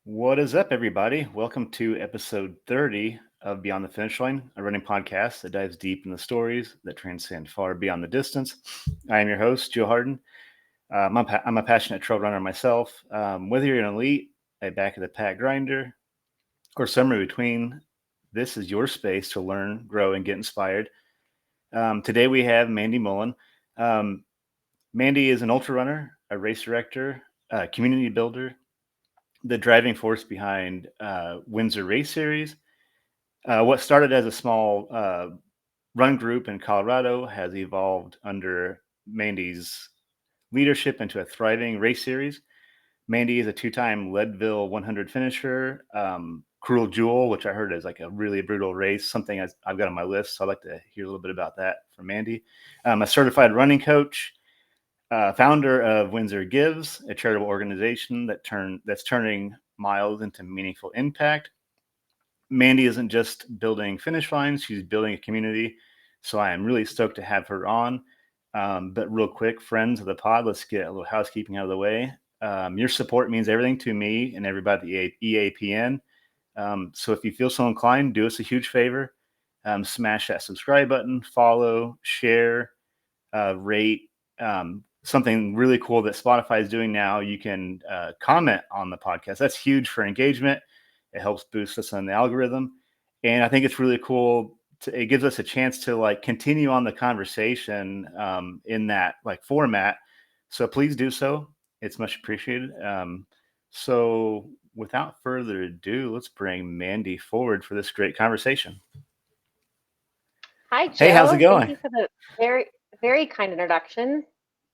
What is up, everybody? Welcome to episode 30 of Beyond the Finish Line, a running podcast that dives deep in the stories that transcend far beyond the distance. I am your host, Joe Hardin. I'm a passionate trail runner myself. Whether you're an elite, a back of the pack grinder, or somewhere between, this is your space to learn, grow, and get inspired. Today we have Mandy Mullen. Um, Mandy is an ultra runner, a race director, a community builder, the driving force behind Windsor Race Series. What started as a small run group in Colorado has evolved under Mandy's leadership into a thriving race series. Mandy is a two-time Leadville 100 finisher. Cruel Jewel, which I heard is like a really brutal race, something I've got on my list. So I'd like to hear a little bit about that from Mandy. A certified running coach, founder of Windsor Gives, a charitable organization that's turning miles into meaningful impact. Mandy isn't just building finish lines; she's building a community. So I am really stoked to have her on. But real quick, friends of the pod, let's get a little housekeeping out of the way. Your support means everything to me and everybody at the EAPN. So if you feel so inclined, do us a huge favor. Smash that subscribe button, follow, share, rate. Something really cool that Spotify is doing now, you can comment on the podcast. That's huge for engagement. It helps boost us on the algorithm. And I think it's really cool. It gives us a chance to like continue on the conversation in that like format. So please do so. It's much appreciated. So without further ado, let's bring Mandy forward for this great conversation. Hi, Hey, how's it Joe. Thank going? you for the very kind introduction.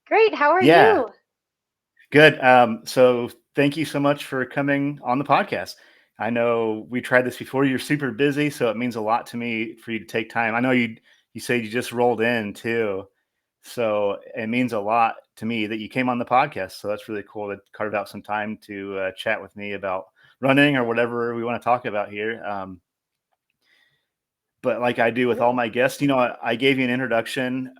Great. How are Yeah, you? good. So thank you so much for coming on the podcast. I know we tried this before. You're super busy, so it means a lot to me for you to take time. I know you said you just rolled in too, so it means a lot to me that you came on the podcast. So that's really cool to carve out some time to chat with me about running or whatever we want to talk about here. But like I do with all Absolutely. my guests, I gave you an introduction.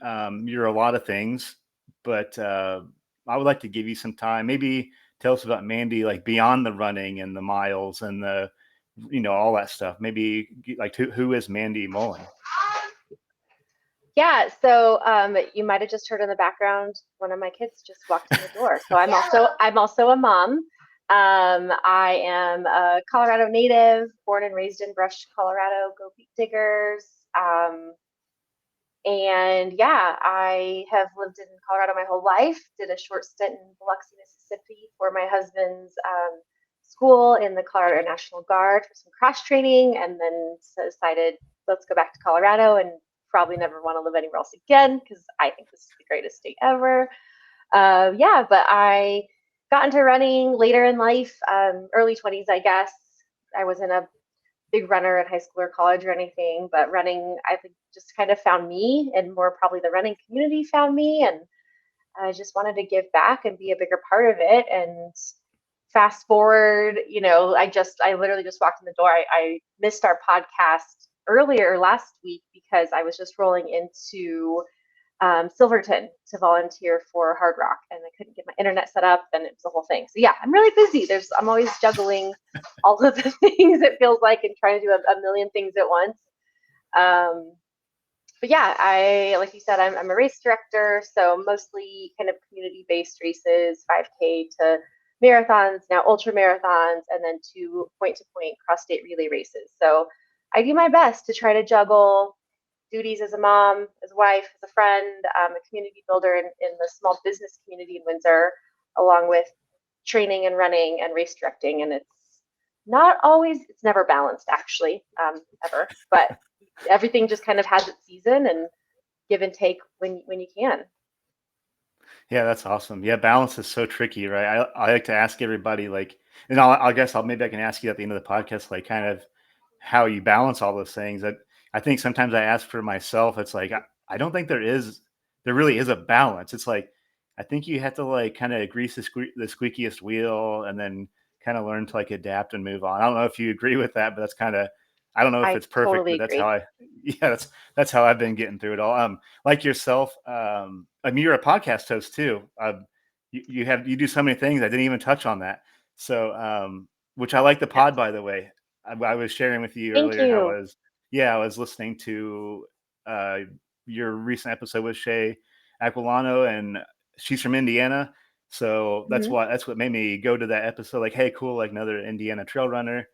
You're a lot of things, but I would like to give you some time. Maybe tell us about Mandy, like beyond the running and the miles and all that stuff. Maybe like who is Mandy Mullen? Yeah. So you might have just heard in the background one of my kids just walked in the door. So I'm also a mom. I am a Colorado native, born and raised in Brush, Colorado. Go Beat Diggers. Um, And yeah, I have lived in Colorado my whole life. Did a short stint in Biloxi, Mississippi for my husband's school in the Colorado National Guard for some cross training, and then decided let's go back to Colorado and probably never want to live anywhere else again because I think this is the greatest state ever. Yeah, but I got into running later in life, early 20s, I guess. I wasn't a big runner in high school or college or anything, but running, I think, just kind of found me, and more probably the running community found me. And I just wanted to give back and be a bigger part of it. And fast forward, I literally just walked in the door. I missed our podcast earlier last week because I was just rolling into Silverton to volunteer for Hard Rock, and I couldn't get my internet set up, and it was the whole thing. So yeah, I'm really busy. I'm always juggling all of the things it feels like, and trying to do a million things at once. Um, but yeah, I like you said, I'm a race director, so mostly kind of community-based races, 5K to marathons, now ultra marathons, and then two point-to-point cross-state relay races. So I do my best to try to juggle duties as a mom, as a wife, as a friend, a community builder in the small business community in Windsor, along with training and running and race directing. And it's never balanced actually, ever, but everything just kind of has its season and give and take when you can. Yeah, that's awesome. Yeah, balance is so tricky, right? I like to ask everybody, like, and I guess maybe I can ask you at the end of the podcast, like, kind of how you balance all those things. That I think sometimes I ask for myself. It's like I don't think there really is a balance. It's like I think you have to like kind of grease the squeakiest wheel, and then kind of learn to like adapt and move on. I don't know if you agree with that, but that's kind of I don't know if I it's perfect, totally but that's how agree. I yeah that's how I've been getting through it all. Like yourself, I mean, you're a podcast host too. You do so many things. I didn't even touch on that. So, which I like the Yes. pod, by the way. I was sharing with you Thank earlier how you. I was listening to uh, your recent episode with Shay Aquilano, and she's from Indiana. So Mhm. that's what made me go to that episode. Like, hey, cool, like another Indiana trail runner.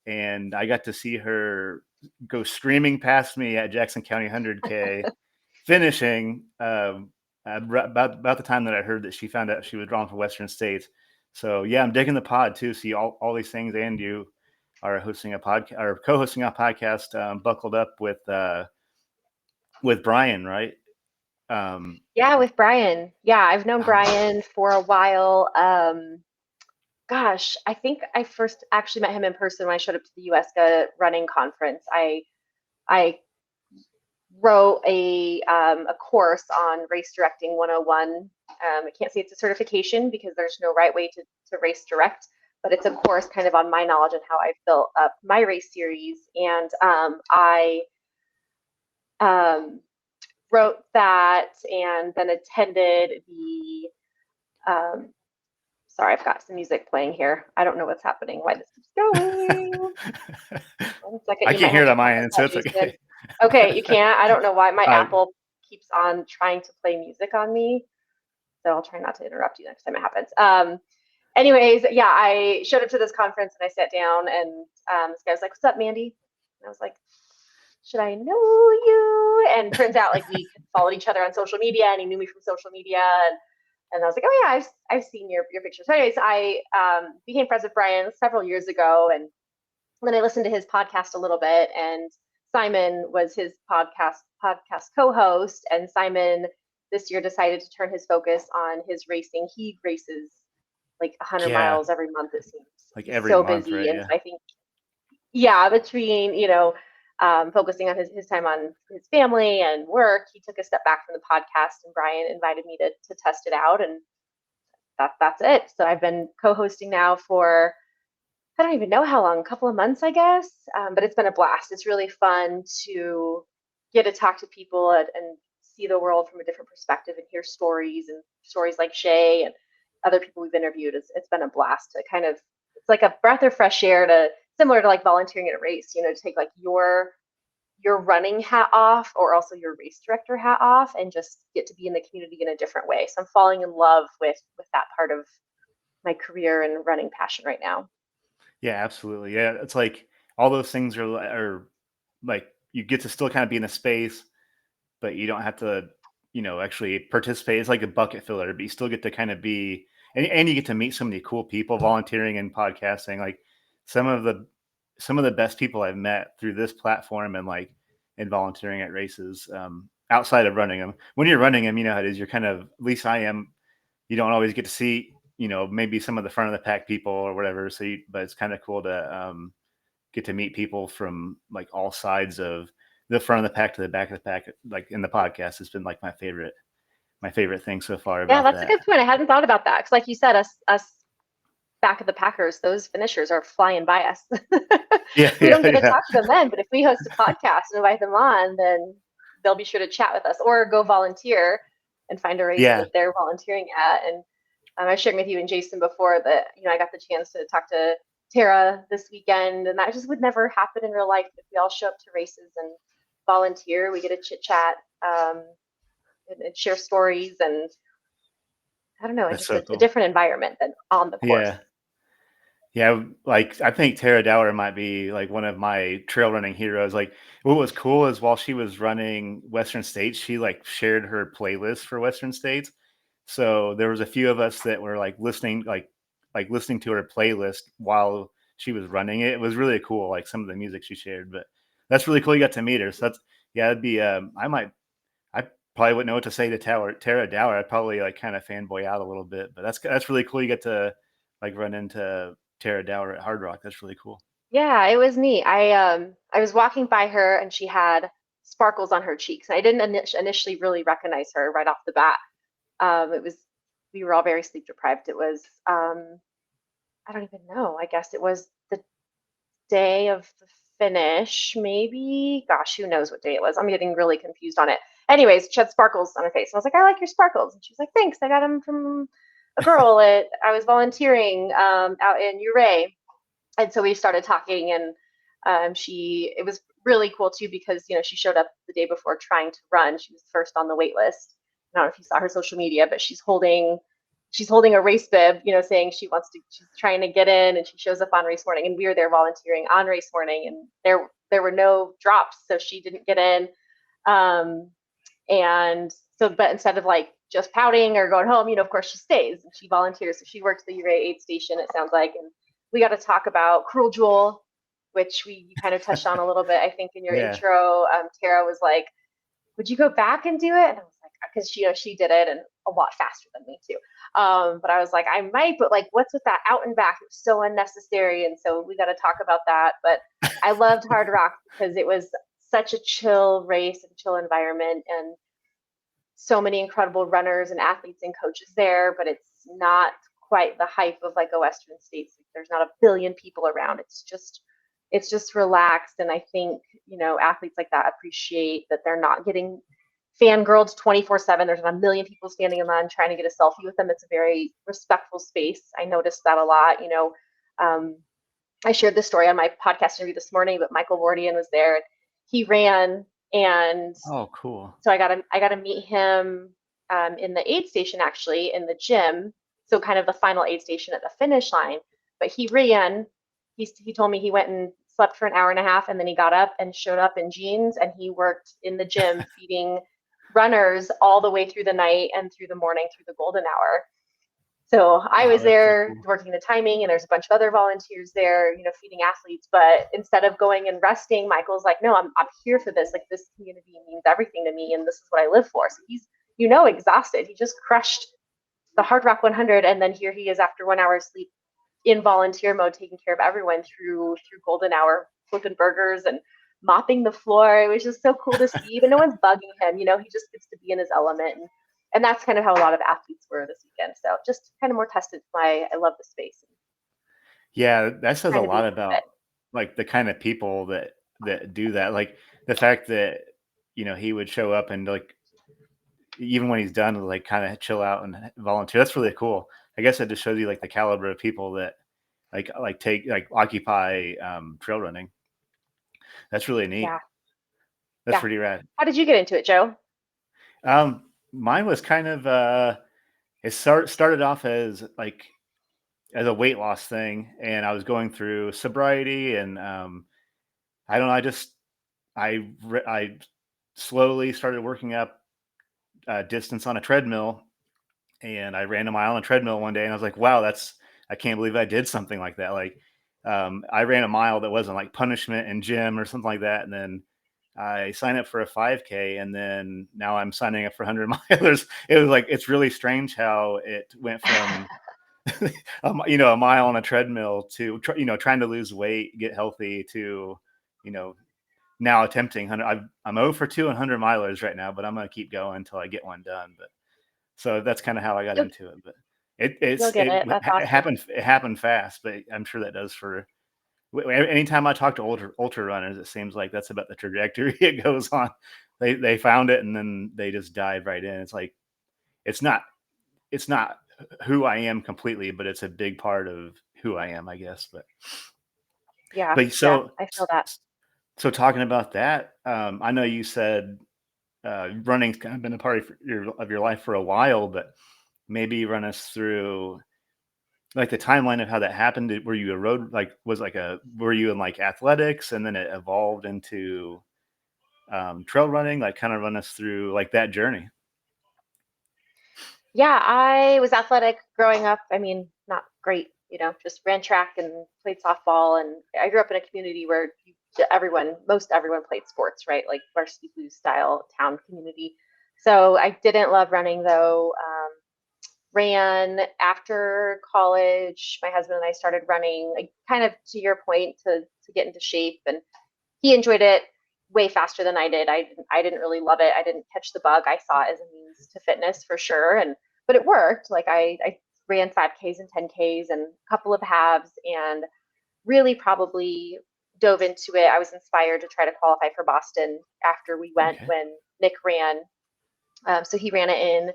And I got to see her go streaming past me at Jackson County 100K, finishing about the time that I heard that she found out she was drawn for Western States. So yeah, I'm digging the pod too. See all these things, and you are hosting a podcast or co-hosting a podcast, buckled up with Brian, right? Yeah, with Brian. Yeah, I've known Um, Brian for a while. Gosh, I think I first actually met him in person when I showed up to the USCA running conference. I wrote a course on race directing 101. I can't say it's a certification because there's no right way to race direct, but it's a course kind of on my knowledge and how I've built up my race series. And I um, wrote that and then attended the um, sorry, I've got some music playing here. I don't know what's happening, why this keeps going. 1 second, I you might can't have hear it to on my process end, so that, it's Jason. okay. Okay, you can't. I don't know why my Uh, Apple keeps on trying to play music on me. So I'll try not to interrupt you next time it happens. Anyways, yeah, I showed up to this conference and I sat down and this guy was like, "What's up, Mandy?" And I was like, "Should I know you?" And turns out like we followed each other on social media and he knew me from social media and I was like, "Oh yeah, I've seen your pictures." So anyways, I became friends with Brian several years ago and then I listened to his podcast a little bit, and Simon was his podcast co-host. And Simon this year decided to turn his focus on his racing. He races like 100 yeah, miles every month. It seems like he's every so month, busy, right? and Yeah. so I think between focusing on his time on his family and work, he took a step back from the podcast. And Brian invited me to test it out, and that's it. So I've been co-hosting now for I don't even know how long, a couple of months, I guess. But it's been a blast. It's really fun to get to talk to people and see the world from a different perspective and hear stories like Shay and other people we've interviewed. It's been a blast to kind of, it's like a breath of fresh air to, similar to like volunteering at a race, to take like your running hat off or also your race director hat off and just get to be in the community in a different way. So I'm falling in love with that part of my career and running passion right now. Yeah, absolutely. Yeah, it's like all those things are like you get to still kind of be in a space, but you don't have to, actually participate. It's like a bucket filler, but you still get to kind of be, and you get to meet so many cool people volunteering and podcasting. Like some of the some of the best people I've met through this platform and like in volunteering at races, outside of running them. When you're running them, you know how it is. You're kind of, at least I am. You don't always get to see, maybe some of the front of the pack people or whatever. But it's kind of cool to get to meet people from like all sides of the front of the pack to the back of the pack. Like in the podcast, it's been like my favorite thing so far Yeah, about that's a that. good point. I hadn't thought about that because, like you said, us back of the Packers, those finishers are flying by us. Yeah, We yeah, don't get to yeah, talk to them then, but if we host a podcast and invite them on, then they'll be sure to chat with us or go volunteer and find a race yeah, that they're volunteering at. And I was sharing with you and Jason before that I got the chance to talk to Tara this weekend, and that just would never happen in real life if we all show up to races and volunteer. We get a chit chat and share stories and I don't know, that's just so a cool. different environment than on the course. Yeah. Yeah, like I think Tara Dower might be like one of my trail running heroes. Like what was cool is while she was running Western States, she like shared her playlist for Western States. So there was a few of us that were like listening to her playlist while she was running it. It was really cool, like some of the music she shared. But that's really cool. You got to meet her. So that's yeah, it'd be I probably wouldn't know what to say to Tara Dower. I'd probably like kind of fanboy out a little bit, but that's really cool. You get to like run into Tara Dower at Hard Rock. That's really cool. Yeah, it was neat. I was walking by her and she had sparkles on her cheeks. And I didn't initially really recognize her right off the bat. It was we were all very sleep deprived. It was I don't even know. I guess it was the day of the finish, maybe. Gosh, who knows what day it was? I'm getting really confused on it. Anyways, she had sparkles on her face. And I was like, I like your sparkles. And she was like, thanks. I got them from a girl at I was volunteering out in Uray And so we started talking, and it was really cool too, because she showed up the day before trying to run. She was first on the wait list. I don't know if you saw her social media, but she's holding a race bib, saying she's trying to get in, and she shows up on race morning, and we were there volunteering on race morning, and there were no drops, so she didn't get in. And so, but instead of like just pouting or going home, of course she stays and she volunteers. So she works the URA aid station, it sounds like, and we got to talk about Cruel Jewel, which you kind of touched on a little bit, I think, in your Yeah. intro. Tara was like, "Would you go back and do it?" And I was like, because she did it and a lot faster than me too. But I was like, I might, but like, what's with that out and back? It was so unnecessary, and so we got to talk about that. But I loved Hard Rock because it was such a chill race and chill environment, and so many incredible runners and athletes and coaches there, but it's not quite the hype of like a Western States. There's not a billion people around. It's just relaxed. And I think, athletes like that appreciate that they're not getting fangirled 24/7. There's not a million people standing in line trying to get a selfie with them. It's a very respectful space. I noticed that a lot. I shared this story on my podcast interview this morning, but Michael Wardian was there. He ran, and Oh, cool. so I got to meet him in the aid station, actually, in the gym. So kind of the final aid station at the finish line. But he ran. He told me he went and slept for an hour and a half, and then he got up and showed up in jeans, and he worked in the gym feeding runners all the way through the night and through the morning through the golden hour. So I Wow, was that's so there cool. working the timing, and there's a bunch of other volunteers there, feeding athletes. But instead of going and resting, Michael's like, "No, I'm here for this. Like, this community means everything to me, and this is what I live for." So he's, exhausted. He just crushed the Hard Rock 100, and then here he is after 1 hour of sleep in volunteer mode, taking care of everyone through golden hour, flipping burgers and mopping the floor. It was just so cool to see. Even no one's bugging him. He just gets to be in his element. And that's kind of how a lot of athletes were this weekend. So just kind of more tested why I love the space and Yeah, that says a trying to be lot a part of about it. like the kind of people that do that. Like the fact that he would show up and like even when he's done, like kind of chill out and volunteer. That's really cool. I guess it just shows you like the caliber of people that like take like occupy trail running. That's really neat. Yeah. That's Yeah. pretty rad. How did you get into it, Joe? Mine was kind of it started off as like as a weight loss thing, and I was going through sobriety, and I don't know, I slowly started working up distance on a treadmill, and I ran a mile on a treadmill one day, and I was like, wow, I can't believe I did something like that. Like, I ran a mile that wasn't like punishment in gym or something like that, and then I signed up for a 5K, and then now I'm signing up for 100 milers. It was like it's really strange how it went from a mile on a treadmill to trying to lose weight, get healthy to you know now attempting 100. I'm 0 for 2 on 100 milers right now, but I'm gonna keep going until I get one done. But so that's kind of how I got you'll, into it. But it you'll it's get it, it. That's it awesome. happened it happened fast, but I'm sure that does for anytime I talk to ultra runners, it seems like that's about the trajectory it goes on. They found it and then they just dive right in. It's like it's not it's not who I am completely, but it's a big part of who I am, I guess. But Yeah. but Yeah. so I feel that. so talking about that, I know you said running's kind of been a part of your life for a while, but maybe run us through like the timeline of how that happened. Were you a road like was like a were you in like athletics and then it evolved into trail running? Like kind of run us through like that journey. Yeah, I was athletic growing up. I mean, not great, just ran track and played softball. And I grew up in a community where most everyone played sports, right? Like varsity blues style town community. So I didn't love running though. Ran after college. My husband and I started running, like kind of to your point, to get into shape, and he enjoyed it way faster than I did. I didn't really love it. I didn't catch the bug. I saw it as a means to fitness for sure, and but it worked. Like I ran 5Ks and 10Ks and a couple of halves, and really probably dove into it. I was inspired to try to qualify for Boston after we went Okay. when Nick ran. So he ran it in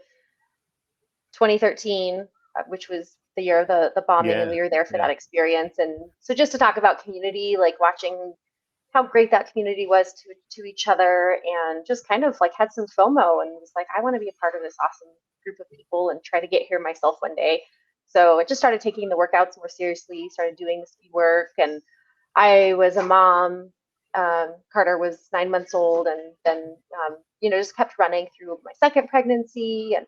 2013, which was the year of the bombing, and Yeah. we were there for Yeah. that experience. And so just to talk about community, like watching how great that community was to each other, and just kind of like had some FOMO and was like, I want to be a part of this awesome group of people and try to get here myself one day. So I just started taking the workouts more seriously, started doing the speed work, and I was a mom. Carter was 9 months old, and then just kept running through my second pregnancy, and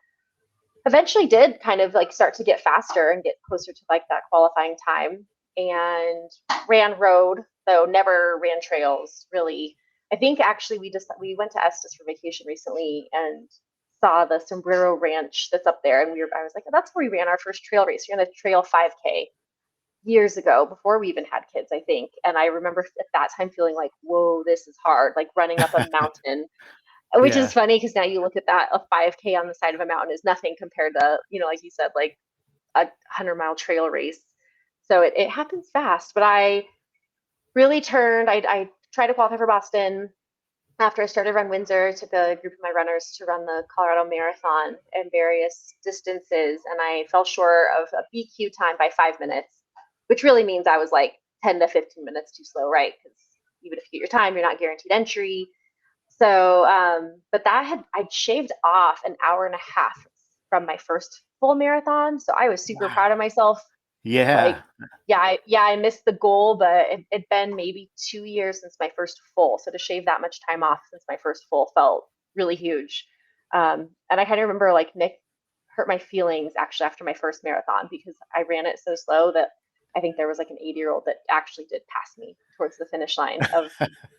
eventually did kind of like start to get faster and get closer to like that qualifying time, and ran road, though never ran trails really. I think actually we went to Estes for vacation recently and saw the Sombrero Ranch that's up there, and I was like, that's where we ran our first trail race. We ran a trail 5K years ago before we even had kids, I think. And I remember at that time feeling like, whoa, this is hard, like running up a mountain, which is Yeah. funny because now you look at that, a 5K on the side of a mountain is nothing compared to, like you said, like a 100-mile trail race. So it happens fast. But I really I tried to qualify for Boston after I started Run Windsor. Took a group of my runners to run the Colorado Marathon and various distances, and I fell short of a BQ time by 5 minutes, which really means I was like 10 to 15 minutes too slow, right? Because even if you get your time, you're not guaranteed entry. So, but I'd shaved off an hour and a half from my first full marathon. So I was super Wow. proud of myself. Like, Yeah. I missed the goal, but it'd been maybe 2 years since my first full. So to shave that much time off since my first full felt really huge. And I kind of remember like Nick hurt my feelings actually after my first marathon because I ran it so slow that I think there was like an 80-year-old that actually did pass me towards the finish line of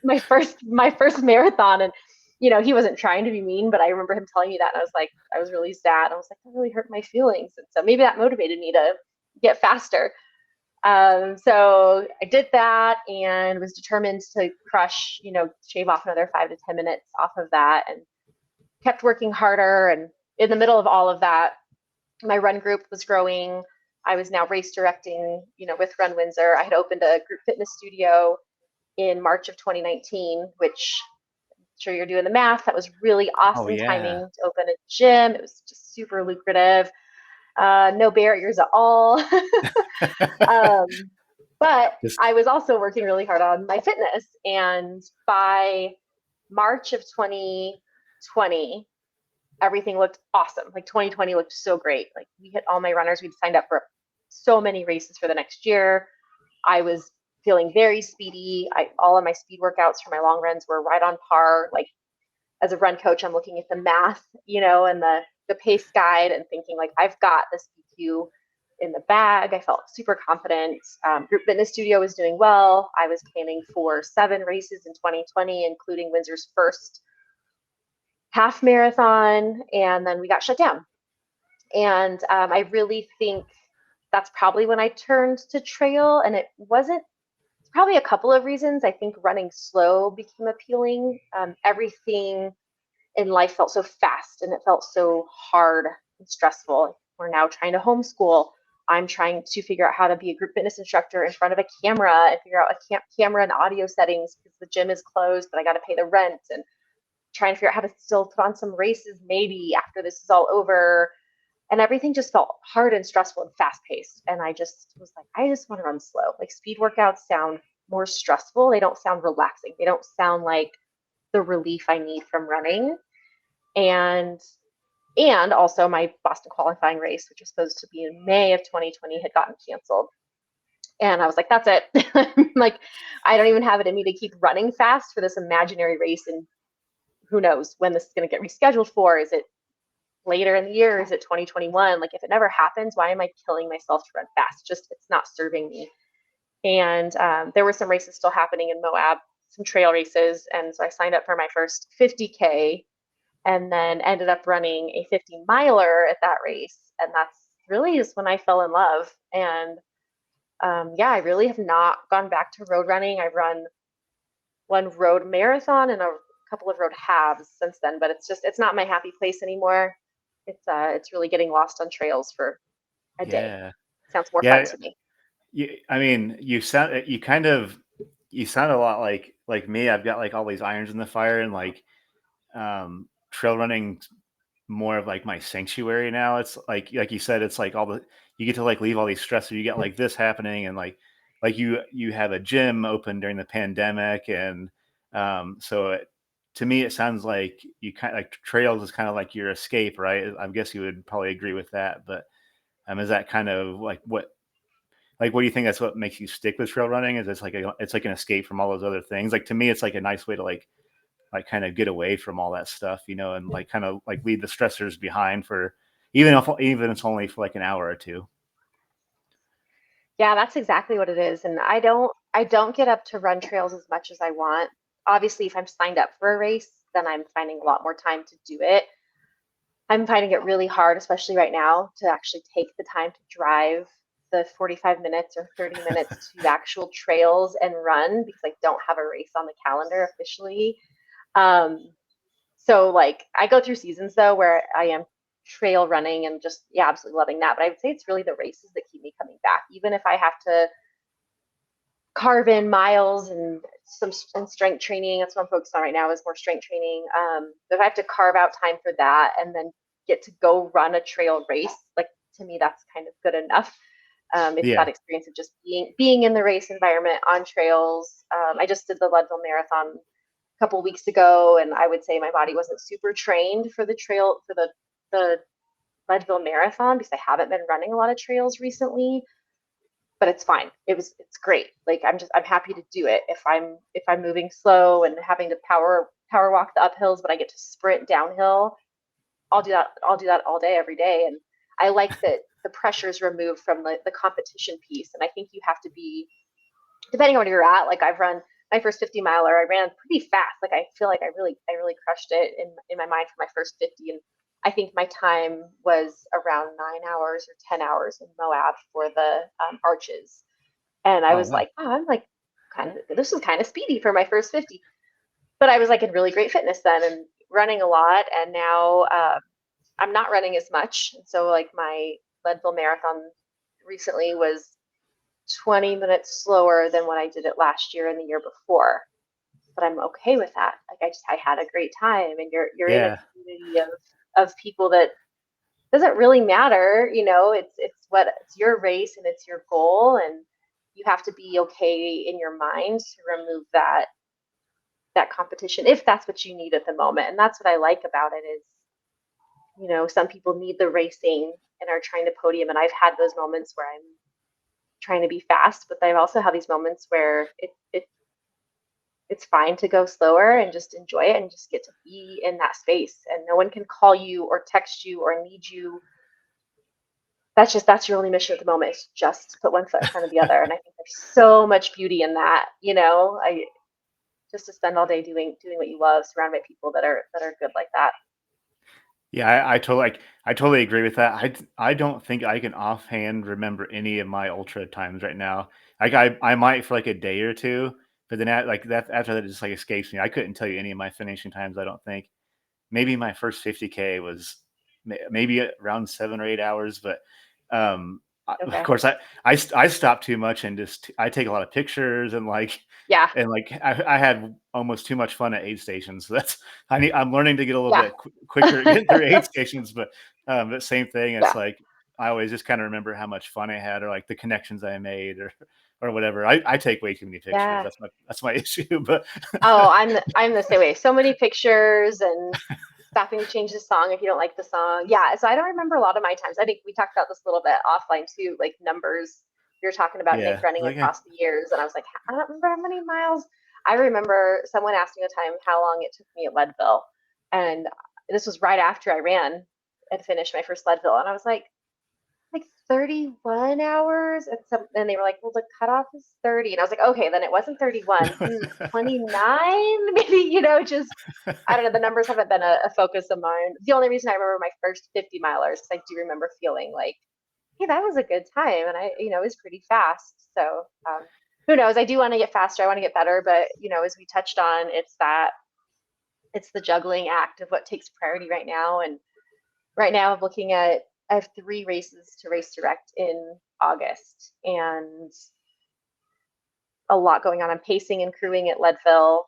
my first marathon. And he wasn't trying to be mean, but I remember him telling me that, and I was really sad. I was like, that really hurt my feelings. And so maybe that motivated me to get faster. So I did that and was determined to crush, shave off another 5 to 10 minutes off of that, and kept working harder. And in the middle of all of that, my run group was growing. I was now race directing, with Run Windsor. I had opened a group fitness studio in March of 2019, which I'm sure you're doing the math. That was really Oh awesome yeah. timing to open a gym. It was just super lucrative. No barriers at all. um, but Just I was also working really hard on my fitness. And by March of 2020, everything looked awesome. Like 2020 looked so great. Like we hit all my runners. We'd signed up for so many races for the next year. I was feeling very speedy. All of my speed workouts for my long runs were right on par. Like as a run coach, I'm looking at the math, and the pace guide and thinking like, I've got this BQ in the bag. I felt super confident. Group Fitness Studio was doing well. I was planning for 7 races in 2020, including Windsor's first half marathon, and then we got shut down. And I really think that's probably when I turned to trail, and it wasn't. It's probably a couple of reasons. I think running slow became appealing. Everything in life felt so fast and it felt so hard and stressful. We're now trying to homeschool. I'm trying to figure out how to be a group fitness instructor in front of a camera and figure out a camera and audio settings because the gym is closed, but I got to pay the rent, and trying to figure out how to still put on some races maybe after this is all over. And everything just felt hard and stressful and fast paced. And I just was like, I just want to run slow. Like speed workouts sound more stressful. They don't sound relaxing. They don't sound like the relief I need from running. And also my Boston qualifying race, which was supposed to be in May of 2020, had gotten canceled. And I was like, that's it. Like, I don't even have it in me to keep running fast for this imaginary race. And who knows when this is going to get rescheduled for? Is it later in the year? Is it 2021? Like, if it never happens, why am I killing myself to run fast? Just, it's not serving me. And there were some races still happening in Moab, some trail races. And so I signed up for my first 50K, and then ended up running a 50 miler at that race. And that's really just when I fell in love. And I really have not gone back to road running. I've run one road marathon and a couple of road halves since then, but it's not my happy place anymore. It's really getting lost on trails for a day. yeah. Sounds more fun Yeah. to me. I mean, you sound a lot like me. I've got like all these irons in the fire, and like trail running more of like my sanctuary now. It's like you said, it's like you get to like leave all these stressors. You get like this happening, and like you have a gym open during the pandemic, and to me it sounds like you kind of like trails is kind of like your escape, right? I guess you would probably agree with that, but is that kind of like what do you think that's what makes you stick with trail running? Is it's like an escape from all those other things? Like to me, it's like a nice way to like kind of get away from all that stuff, and like kind of like leave the stressors behind for even if it's only for like an hour or two. Yeah, that's exactly what it is. And I don't get up to run trails as much as I want. Obviously, if I'm signed up for a race, then I'm finding a lot more time to do it. I'm finding it really hard, especially right now, to actually take the time to drive the 45 minutes or 30 minutes to actual trails and run because I don't have a race on the calendar officially. Um, so like I go through seasons though where I am trail running and just yeah, absolutely loving that. But I would say it's really the races that keep me coming back, even if I have to carve in miles and some and strength training. That's what I'm focused on right now is more strength training. If I have to carve out time for that and then get to go run a trail race, like to me, that's kind of good enough. It's that Yeah. experience of just being in the race environment on trails. I just did the Leadville Marathon a couple weeks ago, and I would say my body wasn't super trained for the trail for the Leadville Marathon because I haven't been running a lot of trails recently, but it's fine. It's great. Like I'm happy to do it if I'm moving slow and having to power walk the uphills, but I get to sprint downhill. I'll do that. I'll do that all day, every day. And I like that the pressure is removed from the competition piece. And I think you have to be, depending on where you're at, like I've run my first 50 miler, I ran pretty fast. Like I feel like I really crushed it in my mind for my first 50. And I think my time was around 9 hours or 10 hours in Moab for the arches. And I Oh was wow. like, oh, I'm like this is kind of speedy for my first 50. But I was like in really great fitness then and running a lot. And now I'm not running as much. So like my Leadville Marathon recently was 20 minutes slower than when I did it last year and the year before. But I'm okay with that. Like I had a great time, and you're in a Yeah. community of people that doesn't really matter. It's your race and it's your goal, and you have to be okay in your mind to remove that competition if that's what you need at the moment. And that's what I like about it is some people need the racing and are trying to podium, and I've had those moments where I'm trying to be fast, but I've also had these moments where it's fine to go slower and just enjoy it and just get to be in that space, and no one can call you or text you or need you. That's your only mission at the moment is just to put one foot in front of the other. And I think there's so much beauty in that. I just to spend all day doing what you love, surrounded by people that are good like that. Yeah, I totally agree with that. I don't think I can offhand remember any of my ultra times right now. Like I might for like a day or two, but then like that after that it just like escapes me. I couldn't tell you any of my finishing times. I don't think. Maybe my first 50K was maybe around 7 or 8 hours, but of Okay. course I stopped too much and just I take a lot of pictures Yeah. and like I had almost too much fun at aid stations. So I'm learning to get a little Yeah. bit quicker at getting through aid stations, but same thing. It's Yeah. like I always just kind of remember how much fun I had or like the connections I made or whatever. I take way too many pictures. Yeah. That's my issue. But Oh, I'm the same way. So many pictures and stopping to change the song if you don't like the song. Yeah. So I don't remember a lot of my times. I think we talked about this a little bit offline too, like numbers. You're talking about Nick yeah, running like across the years, and I was like, I don't remember how many miles. I remember someone asked me a time how long it took me at Leadville, and this was right after I ran and finished my first Leadville, and I was like 31 hours. And they were like, well, the cutoff is 30. And I was like, okay, then it wasn't 31, 29, maybe, just, I don't know. The numbers haven't been a focus of mine. The only reason I remember my first 50 milers, because I do remember feeling like, hey, that was a good time. And it was pretty fast. So who knows? I do want to get faster. I want to get better. But, as we touched on, it's the juggling act of what takes priority right now. And right now I'm looking at, I have 3 races to race direct in August and a lot going on. I'm pacing and crewing at Leadville.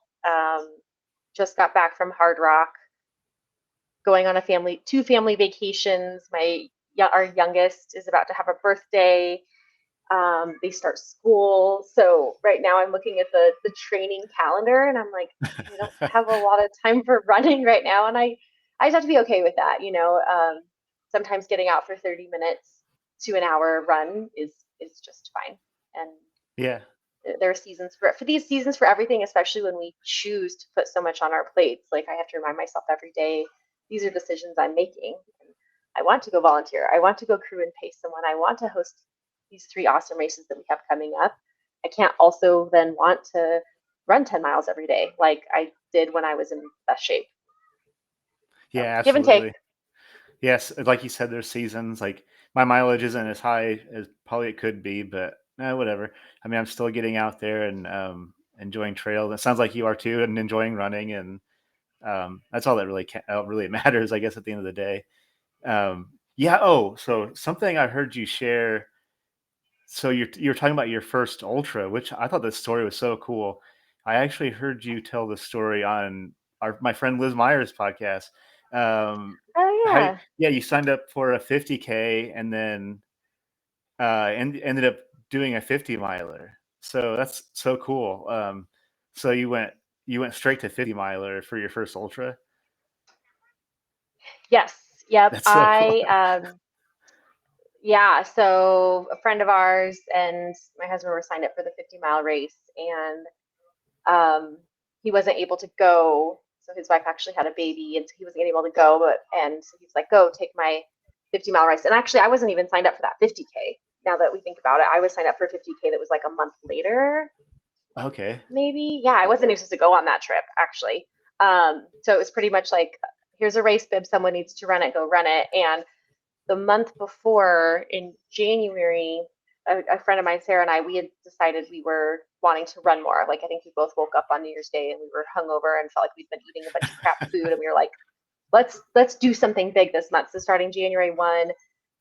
Just got back from Hard Rock, going on two family vacations. My our youngest is about to have a birthday. They start school. So right now I'm looking at the training calendar and I'm like, I don't have a lot of time for running right now. And I just have to be okay with that. Sometimes getting out for 30 minutes to an hour run is just fine. And Yeah. there are seasons for these seasons for everything, especially when we choose to put so much on our plates. Like I have to remind myself every day, these are decisions I'm making. I want to go volunteer. I want to go crew and pace someone. I want to host these 3 awesome races that we have coming up. I can't also then want to run 10 miles every day like I did when I was in best shape. So Yeah, give and take. absolutely. Yes, like you said, there's seasons. Like my mileage isn't as high as probably it could be, but whatever. I mean, I'm still getting out there and enjoying trails. It sounds like you are too, and enjoying running, and that's all that really matters, I guess, at the end of the day. Yeah. Oh, so something I heard you share. So you're talking about your first ultra, which I thought this story was so cool. I actually heard you tell the story on my friend Liz Meyer's podcast. Um, Oh how yeah. yeah, you signed up for a 50K and then ended up doing a 50 miler. So that's so cool. So you went straight to 50 miler for your first ultra. Yes. Yep. That's so cool. Yeah, so a friend of ours and my husband were signed up for the 50-mile race, and he wasn't able to go. So his wife actually had a baby, and so he wasn't able to go. And so he was like, "Go take my 50-mile race." And actually, I wasn't even signed up for that 50K. Now that we think about it, I was signed up for 50K that was like a month later, Okay. maybe. Yeah, I wasn't even supposed to go on that trip actually. So it was pretty much like, here's a race bib, someone needs to run it, go run it. And the month before in January, a friend of mine, Sarah, and I, we had decided we were wanting to run more. Like I think we both woke up on New Year's Day and we were hungover and felt like we'd been eating a bunch of crap food, and we were like, let's do something big this month. So starting January 1,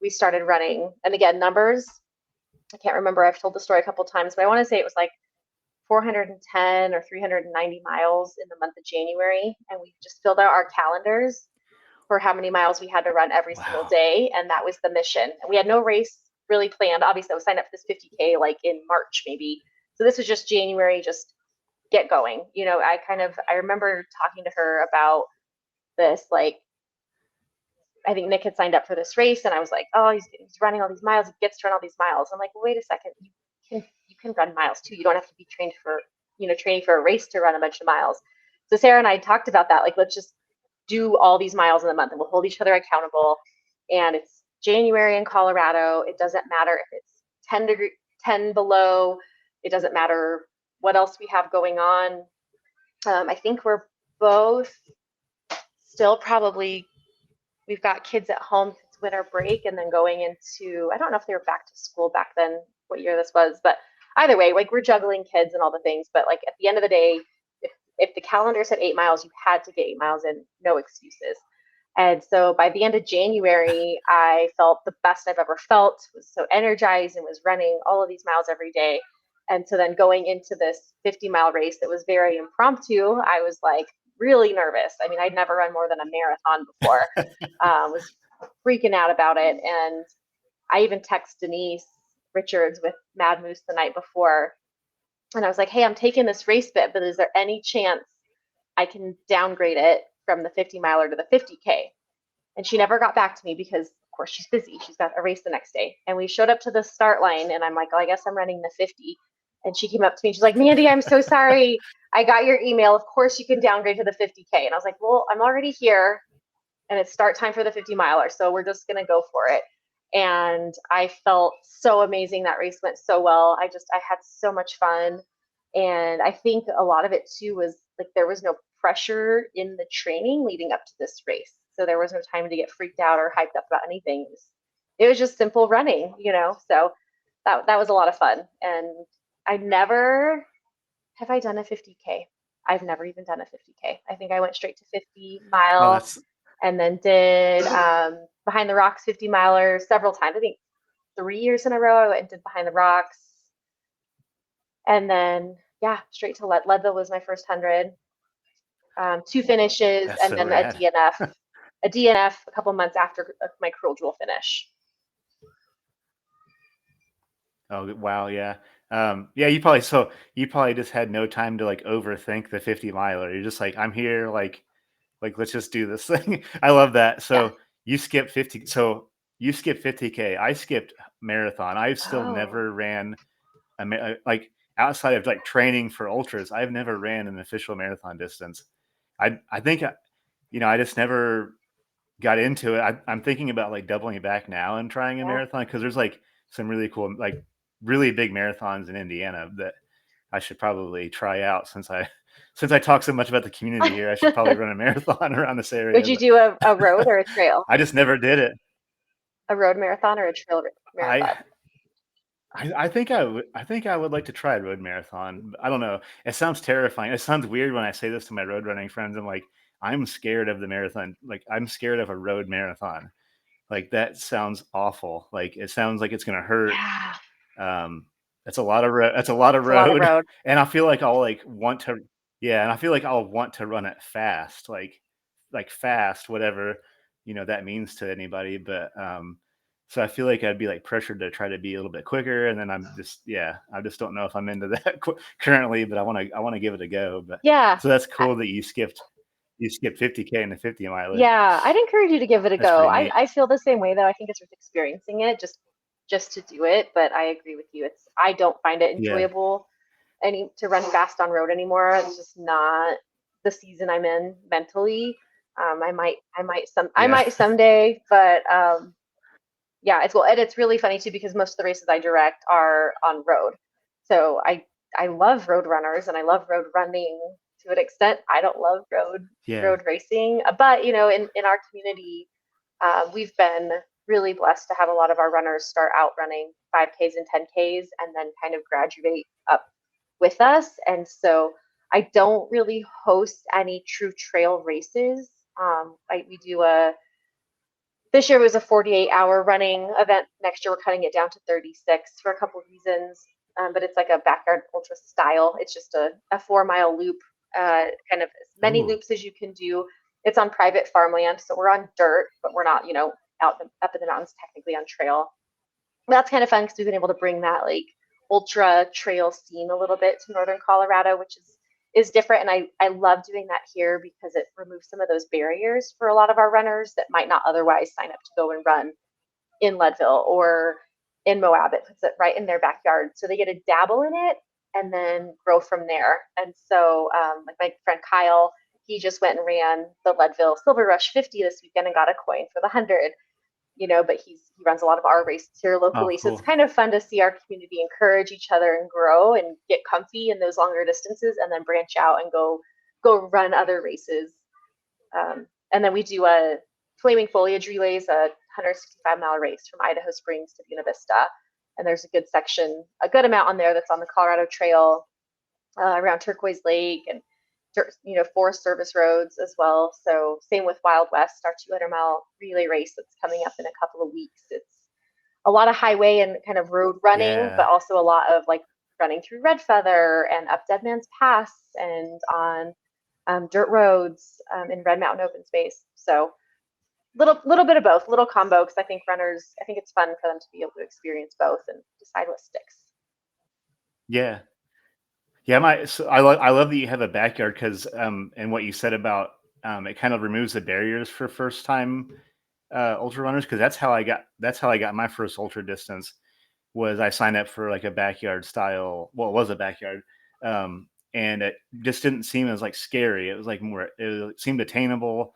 we started running. And again, numbers, I can't remember. I've told the story a couple times, but I want to say it was like 410 or 390 miles in the month of January, and we just filled out our calendars for how many miles we had to run every single Wow. day, and that was the mission. And we had no race really planned. Obviously, I was signed up for this 50K like in March maybe, so this was just January, just get going. I remember talking to her about this, like I think Nick had signed up for this race, and I was like, oh, he's running all these miles, he gets to run all these miles. I'm like, well, wait a second, you can run miles too. You don't have to be trained for training for a race to run a bunch of miles. So Sarah and I talked about that, like, let's just do all these miles in the month and we'll hold each other accountable. And it's January in Colorado. It doesn't matter if it's 10 below. It doesn't matter what else we have going on. I think we're both still probably, we've got kids at home, it's winter break, and then going into, I don't know if they were back to school back then, what year this was, but either way, like we're juggling kids and all the things. But like at the end of the day, if the calendar said 8 miles, you had to get 8 miles in, no excuses. And so by the end of January, I felt the best I've ever felt, was so energized and was running all of these miles every day. And so then going into this 50-mile race that was very impromptu, I was like really nervous. I mean, I'd never run more than a marathon before, was freaking out about it. And I even texted Denise Richards with Mad Moose the night before. And I was like, hey, I'm taking this race bit, but is there any chance I can downgrade it from the 50 miler to the 50K? And she never got back to me because, of course, she's busy. She's got a race the next day. And we showed up to the start line, and I'm like, well, I guess I'm running the 50. And she came up to me and she's like, Mandy, I'm so sorry. I got your email. Of course, you can downgrade to the 50K. And I was like, well, I'm already here, and it's start time for the 50 miler. So we're just going to go for it. And I felt so amazing. That race went so well. I had so much fun. And I think a lot of it too was like there was no pressure in the training leading up to this race. So there was no time to get freaked out or hyped up about anything. It was just simple running. So that was a lot of fun. And I never have I done a 50K. I've never even done a 50K. I think I went straight to 50 Oh, mile that's and then did Behind the Rocks 50 miler several times. I think 3 years in a row I went and did Behind the Rocks. And then, yeah, straight to Leadville was my first 100. 2 finishes, that's and so then a rad. DNF. A DNF a couple months after my Cruel Jewel finish. Oh, wow, yeah. Yeah, you probably just had no time to like overthink the 50 miler. You're just like, I'm here, like let's just do this thing. I love that. Yeah. You skipped 50. So you skipped 50K. I skipped marathon. I've still Oh. never ran like outside of like training for ultras. I've never ran an official marathon distance. I think I just never got into it. I'm thinking about like doubling back now and trying a Yeah. marathon because there's like some really cool, like really big marathons in Indiana that I should probably try out since I talk so much about the community here. I should probably run a marathon around this Would area, you but do a road or a trail? I just never did it. A road marathon or a trail I marathon? I think I would like to try a road marathon. I don't know. It sounds terrifying. It sounds weird when I say this to my road running friends. I'm like, I'm scared of the marathon. Like I'm scared of a road marathon. Like that sounds awful. Like it sounds like it's gonna hurt. Yeah. Um, that's a lot of that's a lot of It's a lot of road, road. and I feel like I'll like want to, yeah, and I feel like I'll want to run it fast, like fast, whatever that means to anybody. But so I feel like I'd be like pressured to try to be a little bit quicker, and then yeah, I just don't know if I'm into that currently, but I want to give it a go. But Yeah. so that's I- cool that you skipped 50K in the 50 miler. Yeah, I'd encourage you to give it a That's go. pretty I, neat. I feel the same way though. I think it's worth experiencing it just to do it, but I agree with you. I don't find it Yeah, enjoyable any to run fast on road anymore. It's just not the season I'm in mentally. I yeah, might someday, but yeah, it's well, and it's really funny too because most of the races I direct are on road. So I love road runners and I love road running to an extent. I don't love yeah, road racing, but in our community, we've been really blessed to have a lot of our runners start out running 5Ks and 10Ks and then kind of graduate up with us. And so I don't really host any true trail races. We do a This year was a 48-hour running event. Next year we're cutting it down to 36 for a couple of reasons. But it's like a backyard ultra style. It's just a 4 mile loop, kind of as many ooh, loops as you can do. It's on private farmland, so we're on dirt, but we're not, up in the mountains technically on trail. But that's kind of fun because we've been able to bring that like ultra trail scene a little bit to northern Colorado, which is different. And I love doing that here because it removes some of those barriers for a lot of our runners that might not otherwise sign up to go and run in Leadville or in Moab. It puts it right in their backyard. So they get to dabble in it and then grow from there. And so, like my friend Kyle, he just went and ran the Leadville Silver Rush 50 this weekend and got a coin for the 100. But he runs a lot of our races here oh, locally. So it's cool, kind of fun to see our community encourage each other and grow and get comfy in those longer distances and then branch out and go run other races. And then we do a flaming foliage relays, a 165-mile race from Idaho Springs to Buena Vista. And there's a good section, a good amount on there that's on the Colorado Trail, around Turquoise Lake and Forest Service roads as well. So same with Wild West, our 200-mile relay race that's coming up in a couple of weeks. It's a lot of highway and kind of road running, but yeah, also a lot of like running through Red Feather and up Dead Man's Pass and on dirt roads in Red Mountain open space. So little bit of both, little combo because I think it's fun for them to be able to experience both and decide what sticks. yeah. Yeah, I love that you have a backyard because and what you said about it kind of removes the barriers for first time ultra runners because that's how I got my first ultra distance was I signed up for like a backyard style. Well, it was a backyard, and it just didn't seem as like scary. It was like it seemed attainable,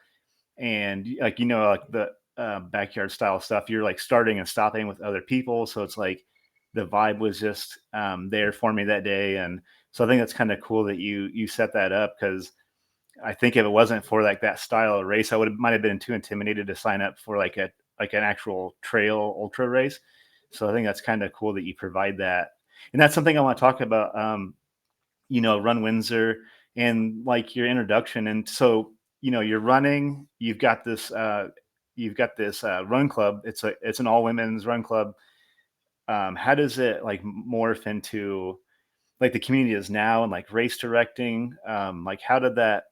and like like the backyard style stuff. You're like starting and stopping with other people, so it's like the vibe was just there for me that day, and so I think that's kind of cool that you set that up because I think if it wasn't for like that style of race, I might have been too intimidated to sign up for like an actual trail ultra race. So I think that's kind of cool that you provide that, and that's something I want to talk about. Run Windsor and like your introduction, and so you're running. You've got this run club. It's an all women's run club. How does it like morph into like the community is now and like race directing? Like how did that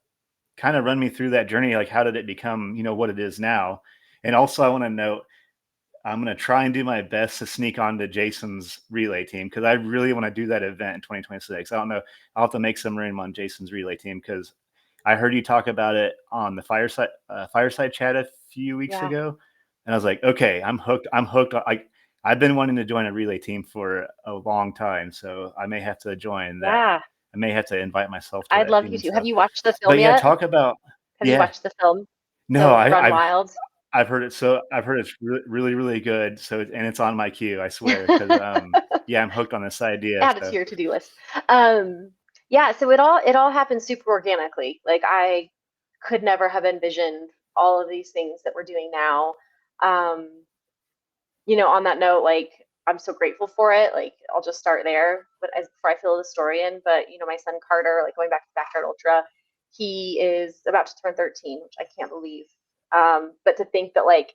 kind of run me through that journey? Like how did it become what it is now? And also I want to know I'm going to try and do my best to sneak onto Jason's relay team because I really want to do that event in 2026. I don't know. I'll have to make some room on Jason's relay team because I heard you talk about it on the fireside chat a few weeks Yeah. ago, and I was like, okay, I'm hooked. I'm hooked. I've been wanting to join a relay team for a long time, so I may have to join that. Yeah. I may have to invite myself to I'd that love team you and to. Have stuff. you watched the film But yeah, yet? talk about Have you yeah. watched the film? No, The Run Wild? I've heard it. So I've heard it's really, really good. So, and it's on my queue, I swear. Cause, yeah, I'm hooked on this idea. Add it to So your to-do list. Yeah, so it all happened super organically. Like I could never have envisioned all of these things that we're doing now. Um, on that note, like I'm so grateful for it. Like I'll just start there, but before I fill the story in, but my son Carter, like going back to Backyard Ultra, he is about to turn 13, which I can't believe. But to think that like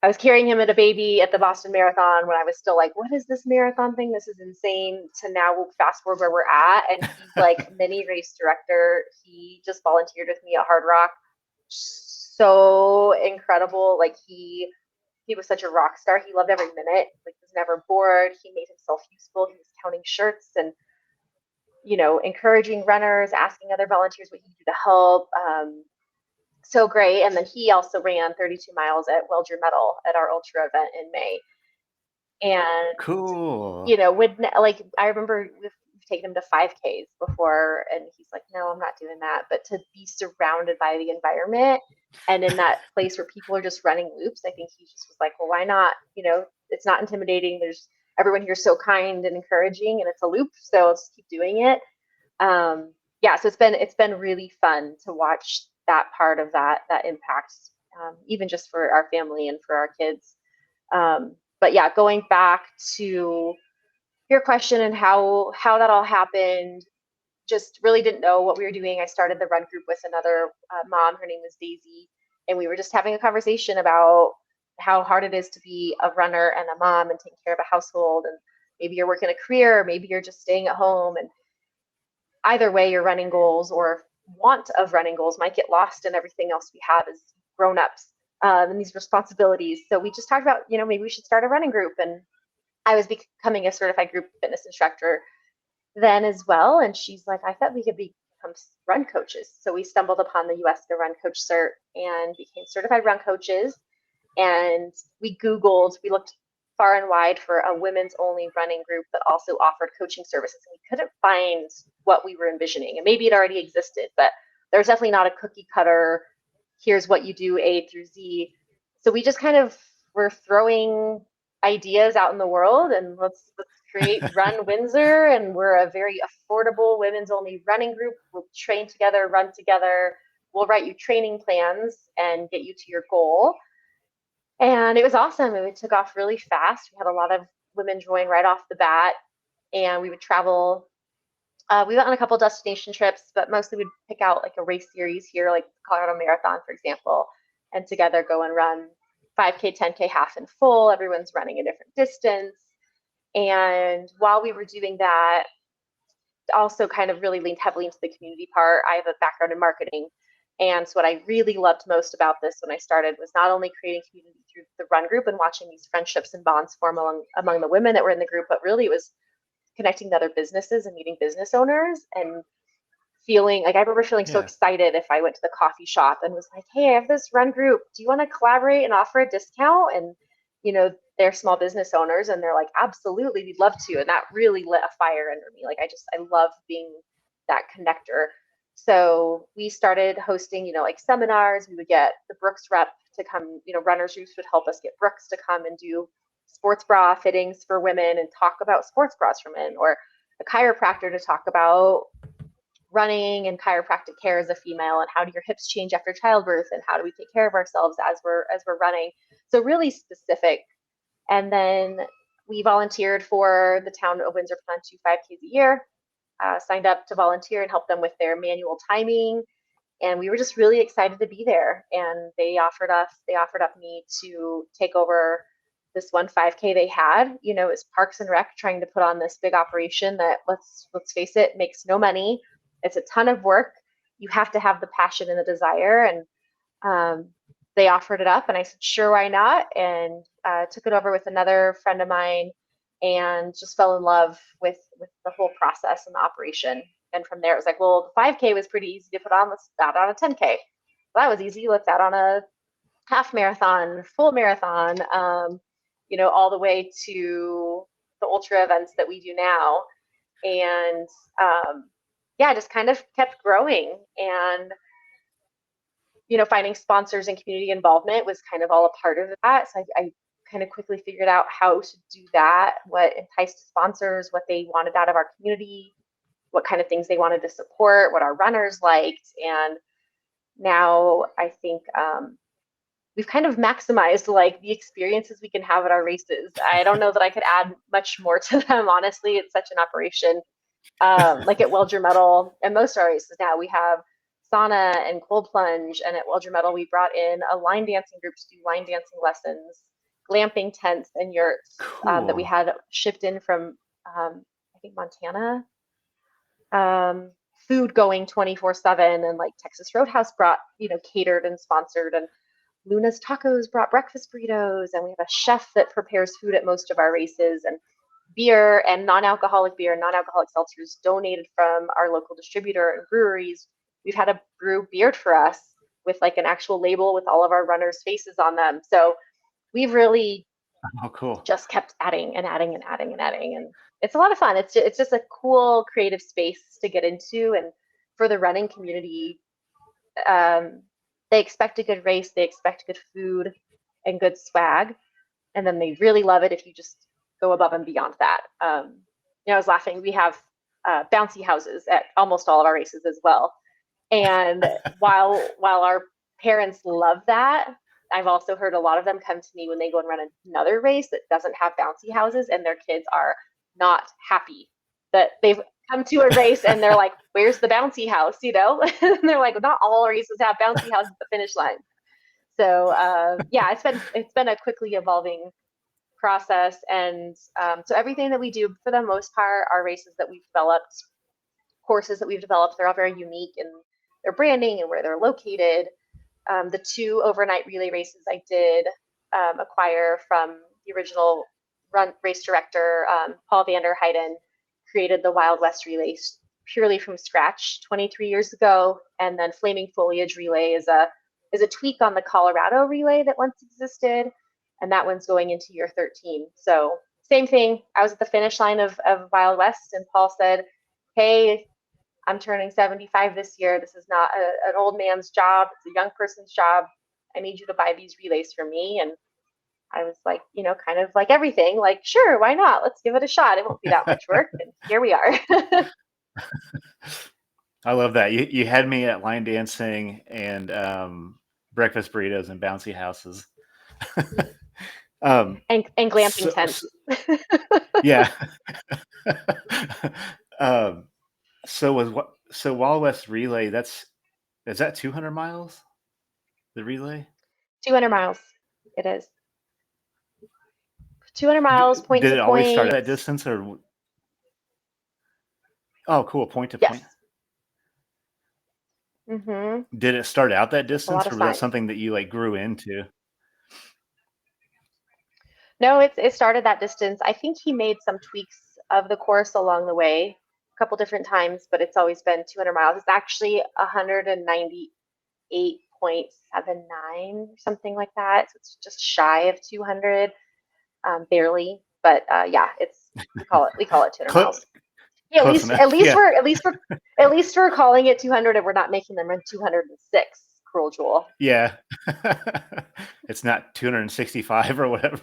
I was carrying him at a baby at the Boston Marathon when I was still like, what is this marathon thing? This is insane. To now we'll fast forward where we're at. And he's like mini race director. He just volunteered with me at Hard Rock. So incredible. Like he was such a rock star. He loved every minute. Like was never bored. He made himself useful. He was counting shirts and encouraging runners, asking other volunteers what he could do to help. So great. And then he also ran 32 miles at Welger Metal at our ultra event in May. And cool. with like I remember we've taken him to 5Ks before, and he's like, "No, I'm not doing that." But to be surrounded by the environment and in that place where people are just running loops, I think he just was like, "Well, why not?" It's not intimidating. There's everyone here so kind and encouraging, and it's a loop, so let's keep doing it. Yeah, so it's been really fun to watch that part of that impact, even just for our family and for our kids. But yeah, going back to your question and how that all happened, just really didn't know what we were doing. I started the run group with another mom. Her name was Daisy, and we were just having a conversation about how hard it is to be a runner and a mom and taking care of a household. And maybe you're working a career, maybe you're just staying at home. And either way, your running goals or want of running goals might get lost in everything else we have as grown-ups and these responsibilities. So we just talked about, maybe we should start a running group. And I was becoming a certified group fitness instructor then as well. And she's like, I thought we could become run coaches. So we stumbled upon the USCA Run Coach Cert and became certified run coaches. And we looked far and wide for a women's only running group that also offered coaching services. And we couldn't find what we were envisioning. And maybe it already existed, but there's definitely not a cookie cutter. Here's what you do A through Z. So we just kind of were throwing ideas out in the world and let's create Run Windsor. And we're a very affordable women's only running group. We'll train together, run together. We'll write you training plans and get you to your goal. And it was awesome. And it took off really fast. We had a lot of women join right off the bat. And we would travel. We went on a couple destination trips, but mostly we'd pick out like a race series here, like Colorado Marathon, for example, and together go and run 5K, 10K, half and full. Everyone's running a different distance. And while we were doing that, also kind of really leaned heavily into the community part. I have a background in marketing. And so what I really loved most about this when I started was not only creating community through the run group and watching these friendships and bonds form among the women that were in the group, but really it was connecting to other businesses and meeting business owners and feeling like I remember feeling so excited if I went to the coffee shop and was like, hey, I have this run group. Do you want to collaborate and offer a discount? And, they're small business owners and they're like, absolutely, we'd love to. And that really lit a fire under me. Like, I love being that connector. So we started hosting, like seminars. We would get the Brooks rep to come, runners groups would help us get Brooks to come and do sports bra fittings for women and talk about sports bras for men, or a chiropractor to talk about running and chiropractic care as a female and how do your hips change after childbirth and how do we take care of ourselves as we're running. So really specific. And then we volunteered for the town of Windsor Plan 2 5Ks a year, signed up to volunteer and help them with their manual timing. And we were just really excited to be there. And they offered up me to take over this one 5K they had. It's Parks and Rec trying to put on this big operation that let's face it, makes no money. It's a ton of work. You have to have the passion and the desire. And they offered it up, and I said, sure, why not? And took it over with another friend of mine, and just fell in love with the whole process and the operation. And from there, it was like, well, the 5K was pretty easy to put on. Let's add on a 10K. Well, that was easy. Let's add on a half marathon, full marathon, all the way to the ultra events that we do now. And yeah, just kind of kept growing. And finding sponsors and community involvement was kind of all a part of that. So I kind of quickly figured out how to do that, what enticed sponsors, what they wanted out of our community, what kind of things they wanted to support, what our runners liked. And now I think we've kind of maximized like the experiences we can have at our races. I don't know that I could add much more to them, honestly. It's such an operation. Like at Welger Metal and most of our races now, we have sauna and cold plunge. And at Welger Metal, we brought in a line dancing group to do line dancing lessons, glamping tents and yurts that we had shipped in from, I think, Montana. Food going 24/7, and like Texas Roadhouse brought, catered and sponsored, and Luna's Tacos brought breakfast burritos, and we have a chef that prepares food at most of our races, and beer and non-alcoholic seltzers donated from our local distributor and breweries. We've had a brew beer for us with like an actual label with all of our runners' faces on them. So we've really cool. just kept adding and adding and adding and adding. And it's a lot of fun. It's just a cool creative space to get into. And for the running community, they expect a good race, they expect good food and good swag. And then they really love it if you just go above and beyond that. I was laughing. We have bouncy houses at almost all of our races as well. And while our parents love that, I've also heard a lot of them come to me when they go and run another race that doesn't have bouncy houses, and their kids are not happy that they've come to a race and they're like, where's the bouncy house? And they're like, not all races have bouncy houses at the finish line. So yeah, it's been a quickly evolving process. And so everything that we do, for the most part, are races that we've developed, courses that we've developed. They're all very unique in their branding and where they're located. The 2 overnight relay races I did acquire from the original race director, Paul Vander Heiden, created the Wild West Relay purely from scratch 23 years ago. And then Flaming Foliage Relay is a tweak on the Colorado relay that once existed. And that one's going into year 13. So same thing. I was at the finish line of Wild West, and Paul said, hey, I'm turning 75 this year. This is not an old man's job. It's a young person's job. I need you to buy these relays for me. And I was like, kind of like everything, like, sure, why not? Let's give it a shot. It won't be that much work. And here we are. I love that. You had me at line dancing and breakfast burritos and bouncy houses. And glamping tents. Yeah. So Wild West Relay, is that 200 miles? The relay? 200 miles. It is. 200 miles, point to point. Did it always start at that distance, or? Oh, cool. Point to point. Mm-hmm. Did it start out that distance, or was that something that you like grew into? No, it started that distance. I think he made some tweaks of the course along the way, a couple different times, but it's always been 200 miles. It's actually 198.79 or something like that. So it's just shy of 200, barely. But yeah, we call it 200 miles. Yeah, at least we're calling it 200, and we're not making them run 206. Cruel Jewel. Yeah. It's not 265 or whatever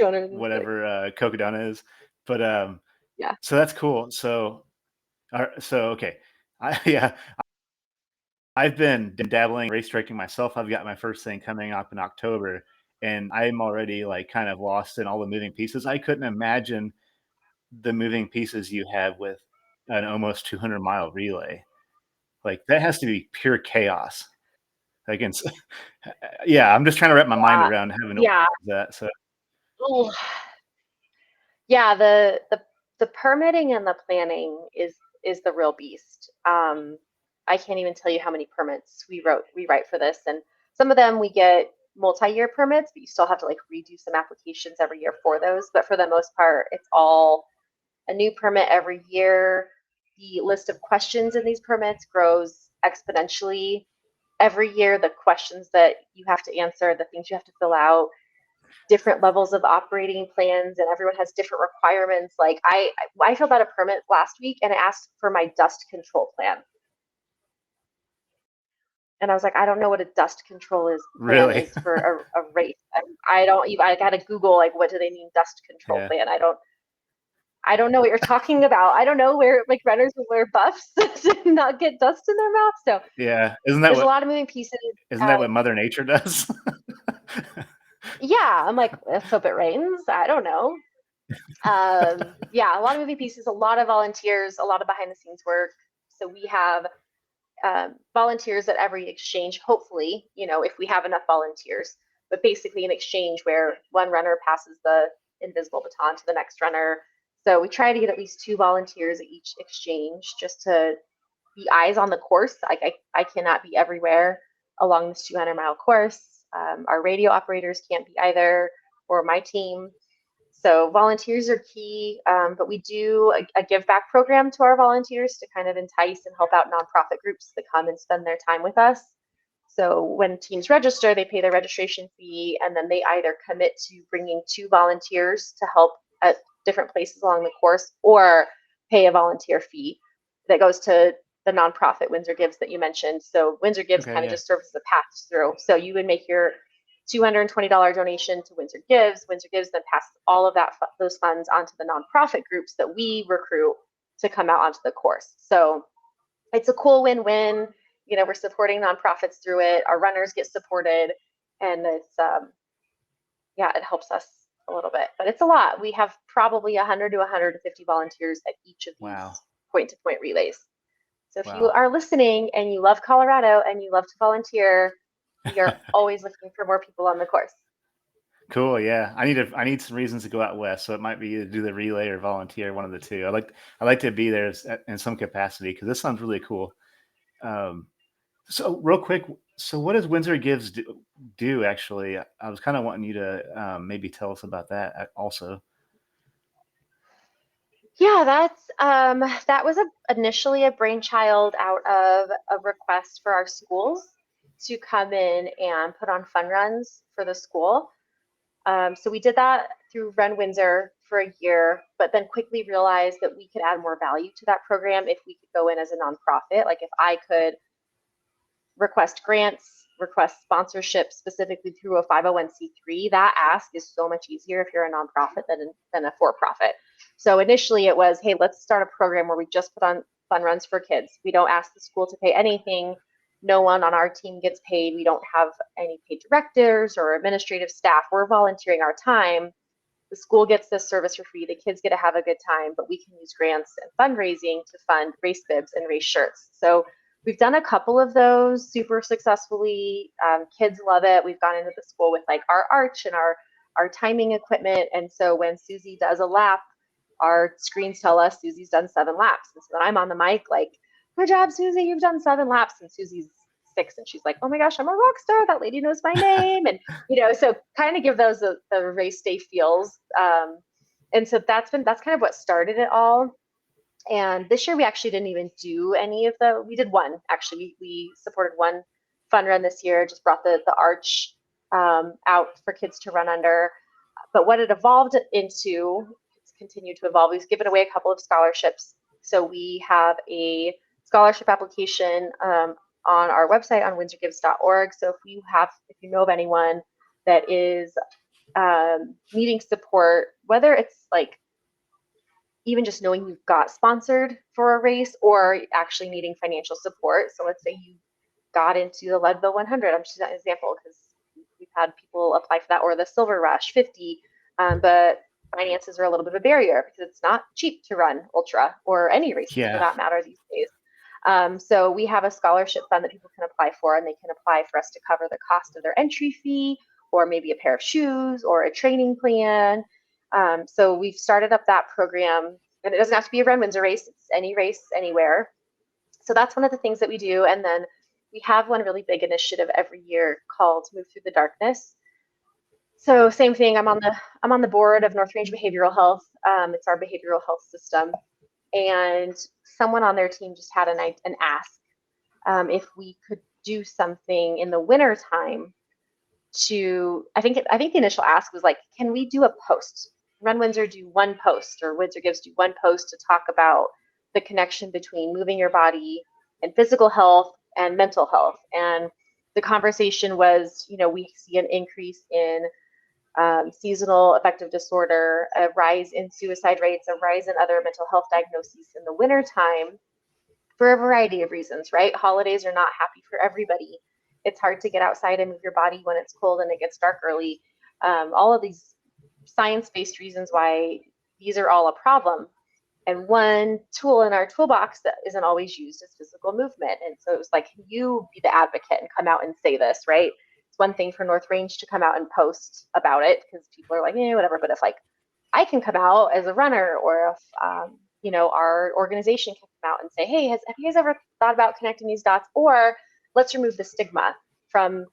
Cocodona is. But yeah. So that's cool. So okay. I've been dabbling race directing myself. I've got my first thing coming up in October, and I'm already like kind of lost in all the moving pieces. I couldn't imagine the moving pieces you have with an almost 200-mile relay. Like, that has to be pure chaos. Against, yeah, I'm just trying to wrap my mind around having to that. So, yeah, the permitting and the planning is the real beast. I can't even tell you how many permits we write for this. And some of them we get multi-year permits, but you still have to like redo some applications every year for those. But for the most part, it's all a new permit every year. The list of questions in these permits grows exponentially every year. The questions that you have to answer, the things you have to fill out, different levels of operating plans, and everyone has different requirements. Like I filled out a permit last week and it asked for my dust control plan. And I was like, I don't know what a dust control plan Really? is for a race. I don't even, I got to Google, like, what do they mean dust control Yeah. plan? I don't know what you're talking about. I don't know where like runners will wear buffs to not get dust in their mouth. So Yeah. there's a lot of moving pieces. Isn't that what Mother Nature does? Yeah, I'm like, let's hope it rains. I don't know. Yeah, a lot of moving pieces, a lot of volunteers, a lot of behind the scenes work. So we have volunteers at every exchange, hopefully, if we have enough volunteers, but basically an exchange where one runner passes the invisible baton to the next runner. So we try to get at least 2 volunteers at each exchange just to be eyes on the course. I cannot be everywhere along this 200-mile course. Our radio operators can't be either, or my team. So volunteers are key, but we do a give back program to our volunteers to kind of entice and help out nonprofit groups that come and spend their time with us. So when teams register, they pay their registration fee, and then they either commit to bringing 2 volunteers to help at different places along the course, or pay a volunteer fee that goes to the nonprofit Windsor Gives that you mentioned. So Windsor Gives Okay, kind of yeah. just serves as a pass through. So you would make your $220 donation to Windsor Gives. Windsor Gives then passes all of those funds onto the nonprofit groups that we recruit to come out onto the course. So it's a cool win-win. We're supporting nonprofits through it. Our runners get supported, and it's it helps us a little bit. But it's a lot. We have probably 100 to 150 volunteers at each of these Wow. point-to-point relays. So if you Wow. are listening and you love Colorado and you love to volunteer, we are always looking for more people on the course. Cool. Yeah. I need some reasons to go out west. So it might be either do the relay or volunteer, one of the two. I like to be there in some capacity, because this sounds really cool. So real quick, so what does Windsor Gives do actually? I was kind of wanting you to maybe tell us about that also. Yeah, that was initially a brainchild out of a request for our schools to come in and put on fun runs for the school. So we did that through Run Windsor for a year, but then quickly realized that we could add more value to that program if we could go in as a nonprofit. Like if I could request grants, request sponsorship specifically through a 501c3, that ask is so much easier if you're a nonprofit than a for-profit. So initially it was, hey, let's start a program where we just put on fun runs for kids. We don't ask the school to pay anything. No one on our team gets paid. We don't have any paid directors or administrative staff. We're volunteering our time. The school gets this service for free. The kids get to have a good time, but we can use grants and fundraising to fund race bibs and race shirts. So we've done a couple of those super successfully. Kids love it. We've gone into the school with like our arch and our timing equipment. And so when Susie does a lap, our screens tell us Susie's done 7 laps. And so then I'm on the mic like, good job, Susie, you've done 7 laps. And Susie's 6 and she's like, oh my gosh, I'm a rock star. That lady knows my name. And, so kind of give those the race day feels. And so that's kind of what started it all. And this year we actually didn't even do any of we did one, actually. We supported one fun run this year, just brought the arch out for kids to run under. But what it evolved into, it's continued to evolve. We've given away a couple of scholarships. So we have a scholarship application on our website on windsorgives.org. So if you know of anyone that is needing support, whether it's like even just knowing you've got sponsored for a race or actually needing financial support. So let's say you got into the Leadville 100. I'm just an example because we've had people apply for that, or the Silver Rush 50, but finances are a little bit of a barrier because it's not cheap to run ultra or any races for that matter these days. So we have a scholarship fund that people can apply for, and they can apply for us to cover the cost of their entry fee, or maybe a pair of shoes or a training plan. So we've started up that program, and it doesn't have to be a Run Windsor race. It's any race anywhere. So that's one of the things that we do. And then we have one really big initiative every year called Move Through the Darkness. So same thing. I'm on the board of North Range Behavioral Health. It's our behavioral health system, and someone on their team just had an ask if we could do something in the winter time to. I think the initial ask was like, can we do a post? Run Windsor do one post, or Windsor Gives do one post to talk about the connection between moving your body and physical health and mental health. And the conversation was, we see an increase in seasonal affective disorder, a rise in suicide rates, a rise in other mental health diagnoses in the wintertime for a variety of reasons, right? Holidays are not happy for everybody. It's hard to get outside and move your body when it's cold and it gets dark early. All of these science-based reasons why these are all a problem. And one tool in our toolbox that isn't always used is physical movement. And so it was like, can you be the advocate and come out and say this, right? It's one thing for North Range to come out and post about it because people are like, whatever. But if like I can come out as a runner, or if our organization can come out and say, hey, have you guys ever thought about connecting these dots? Or let's remove the stigma from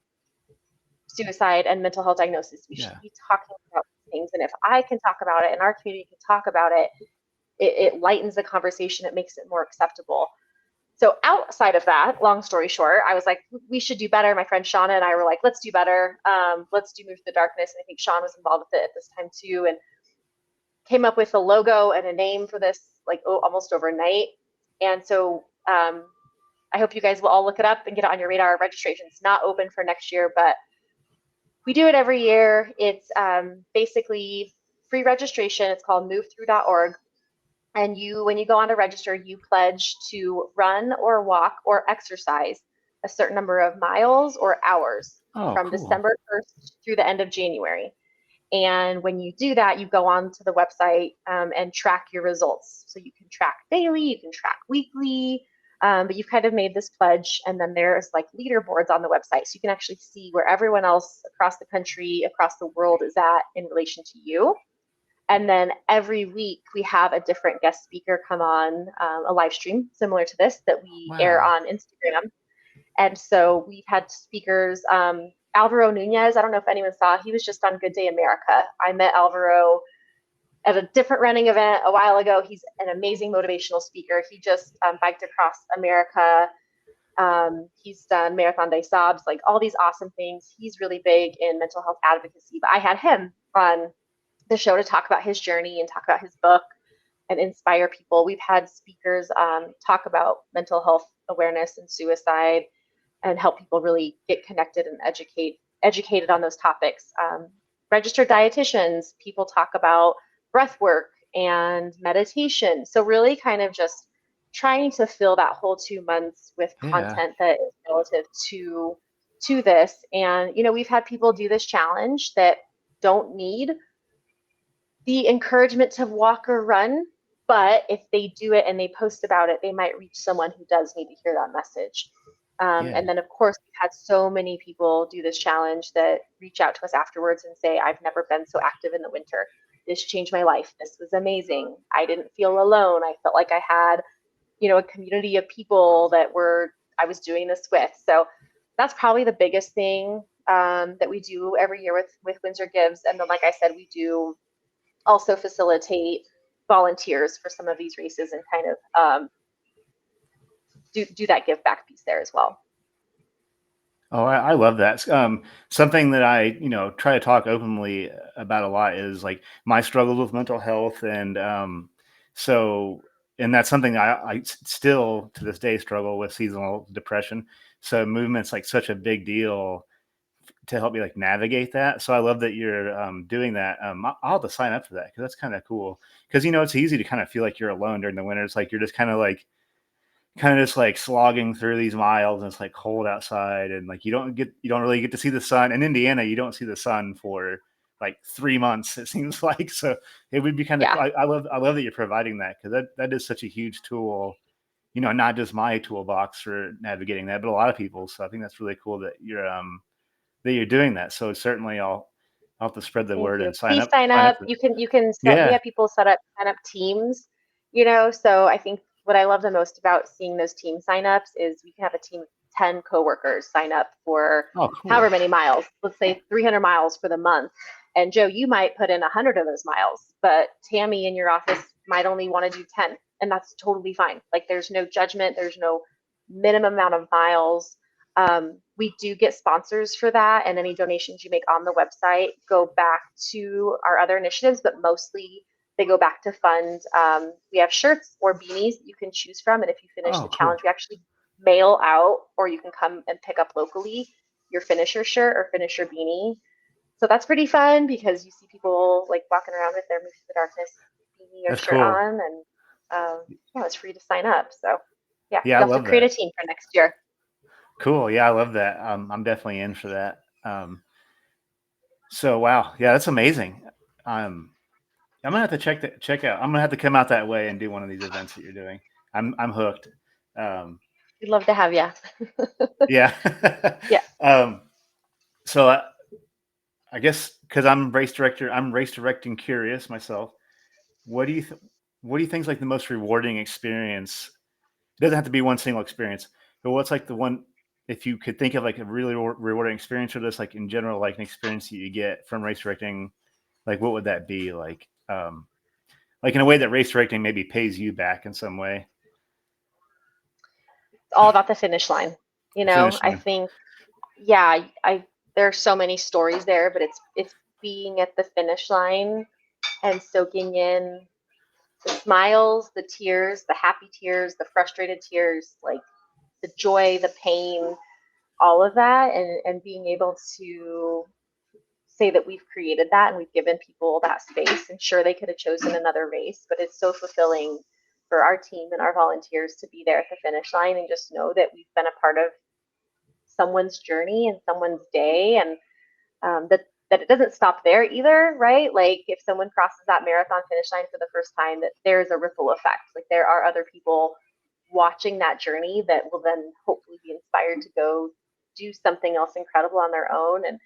suicide and mental health diagnosis. We should be talking about things. And if I can talk about it and our community can talk about it, it lightens the conversation. It makes it more acceptable. So outside of that, long story short, I was like, we should do better. My friend Shauna and I were like, let's do better. Let's do Move to the Darkness. And I think Sean was involved with it at this time too, and came up with a logo and a name for this like almost overnight. And so I hope you guys will all look it up and get it on your radar. Registration's not open for next year, but we do it every year. It's basically free registration. It's called movethrough.org. And when you go on to register, you pledge to run or walk or exercise a certain number of miles or hours from cool. December 1st through the end of January. And when you do that, you go on to the website and track your results. So you can track daily, you can track weekly, but you've kind of made this pledge. And then there's like leaderboards on the website. So you can actually see where everyone else across the country, across the world is at in relation to you. And then every week we have a different guest speaker come on a live stream similar to this that we air on Instagram. And so we've had speakers, Alvaro Nunez, I don't know if anyone saw, he was just on Good Day America. I met Alvaro at a different running event a while ago. He's an amazing motivational speaker. He just biked across America. He's done Marathon des Sables, like all these awesome things. He's really big in mental health advocacy, but I had him on the show to talk about his journey and talk about his book and inspire people. We've had speakers talk about mental health awareness and suicide and help people really get connected and educated on those topics. Registered dietitians, people talk about breath work and meditation. So really kind of just trying to fill that whole 2 months with content that is relative to this. And, we've had people do this challenge that don't need the encouragement to walk or run, but if they do it and they post about it, they might reach someone who does need to hear that message. And then, of course, we've had so many people do this challenge that reach out to us afterwards and say, I've never been so active in the winter. This changed my life. This was amazing. I didn't feel alone. I felt like I had, a community of people that I was doing this with. So that's probably the biggest thing that we do every year with Windsor Gives. And then, like I said, we do also facilitate volunteers for some of these races and kind of do that give back piece there as well. Oh, I love that. Something that I, try to talk openly about a lot is like my struggles with mental health. And and that's something I still to this day struggle with, seasonal depression. So movement's like such a big deal to help me like navigate that. So I love that you're doing that. I'll have to sign up for that because that's kind of cool. Because, it's easy to kind of feel like you're alone during the winter. It's like you're just kind of just like slogging through these miles, and it's like cold outside, and like you don't really get to see the sun. In Indiana, you don't see the sun for like 3 months, it seems like. So it would be kind of I love that you're providing that, because that is such a huge tool, not just my toolbox for navigating that, but a lot of people. So I think that's really cool that you're doing that. So certainly I'll have to spread the word and sign up. You can set we have people sign up teams, so I think what I love the most about seeing those team signups is we can have a team of 10 coworkers sign up for Oh, cool. however many miles, let's say 300 miles for the month. And Joe, you might put in 100 of those miles, but Tammy in your office might only want to do 10, and that's totally fine. Like there's no judgment, there's no minimum amount of miles. We do get sponsors for that, and any donations you make on the website go back to our other initiatives, but mostly they go back to fund. We have shirts or beanies that you can choose from, and if you finish the Oh, cool. challenge, we actually mail out, or you can come and pick up locally your finisher shirt or finisher beanie. So that's pretty fun because you see people like walking around with their Move to the Darkness beanie or That's shirt cool. on, and yeah, it's free to sign up. So yeah, Yeah, I you'll have to love create a that. team for next year. Cool. Yeah, I love that. I'm definitely in for that. So wow, yeah, that's amazing. I'm gonna have to check out. I'm gonna have to come out that way and do one of these events that you're doing. I'm hooked. Um, We'd love to have you. yeah. Yeah. um, so I guess because I'm race directing curious myself. What do you what do you think is like the most rewarding experience? It doesn't have to be one single experience, but what's like the one, if you could think of like a really rewarding experience for this, like in general, like an experience that you get from race directing, like what would that be? Like in a way that race directing maybe pays you back in some way. It's all about the finish line. You The know, finish I line. think, yeah, I there's so many stories there, but it's being at the finish line and soaking in the smiles, the tears, the happy tears, the frustrated tears, like the joy, the pain, all of that, and being able to say that we've created that and we've given people that space. And sure, they could have chosen another race, but it's so fulfilling for our team and our volunteers to be there at the finish line and just know that we've been a part of someone's journey and someone's day, and that it doesn't stop there either, right? Like if someone crosses that marathon finish line for the first time, that there's a ripple effect. Like there are other people watching that journey that will then hopefully be inspired to go do something else incredible on their own. And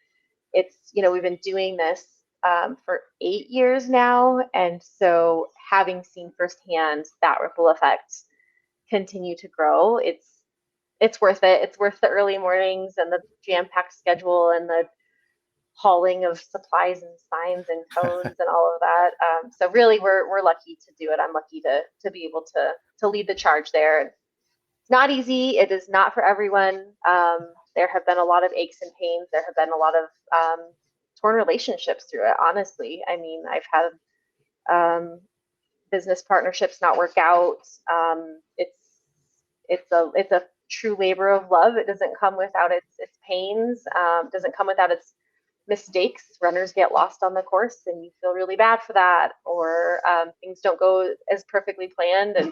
it's, we've been doing this for 8 years now, and so having seen firsthand that ripple effect continue to grow, it's worth it. It's worth the early mornings and the jam-packed schedule and the hauling of supplies and signs and cones and all of that. So really, we're lucky to do it. I'm lucky to be able to lead the charge there. It's not easy. It is not for everyone. There have been a lot of aches and pains. There have been a lot of torn relationships through it. Honestly, I mean, I've had business partnerships not work out. It's a true labor of love. It doesn't come without its pains. Doesn't come without its mistakes. Runners get lost on the course, and you feel really bad for that, or things don't go as perfectly planned, and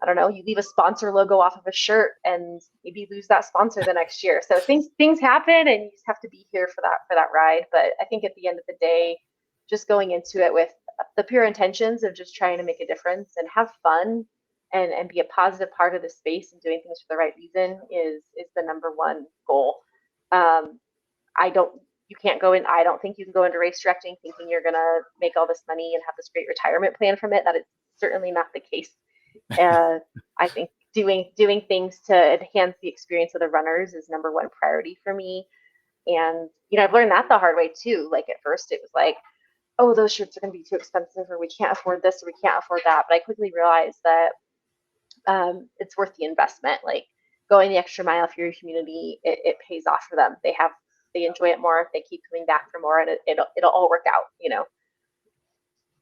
I don't know, you leave a sponsor logo off of a shirt and maybe lose that sponsor the next year. So things happen, and you just have to be here for that ride. But I think at the end of the day, just going into it with the pure intentions of just trying to make a difference and have fun and be a positive part of the space and doing things for the right reason is the number one goal. Um, I don't you can't go in I don't think you can go into race directing thinking you're gonna make all this money and have this great retirement plan from it. That is certainly not the case. I think doing things to enhance the experience of the runners is number one priority for me. And I've learned that the hard way too. Like at first it was like, oh, those shirts are going to be too expensive, or we can't afford this, or we can't afford that. But I quickly realized that it's worth the investment. Like going the extra mile for your community, it pays off for them. They enjoy it more. They keep coming back for more, and it'll all work out.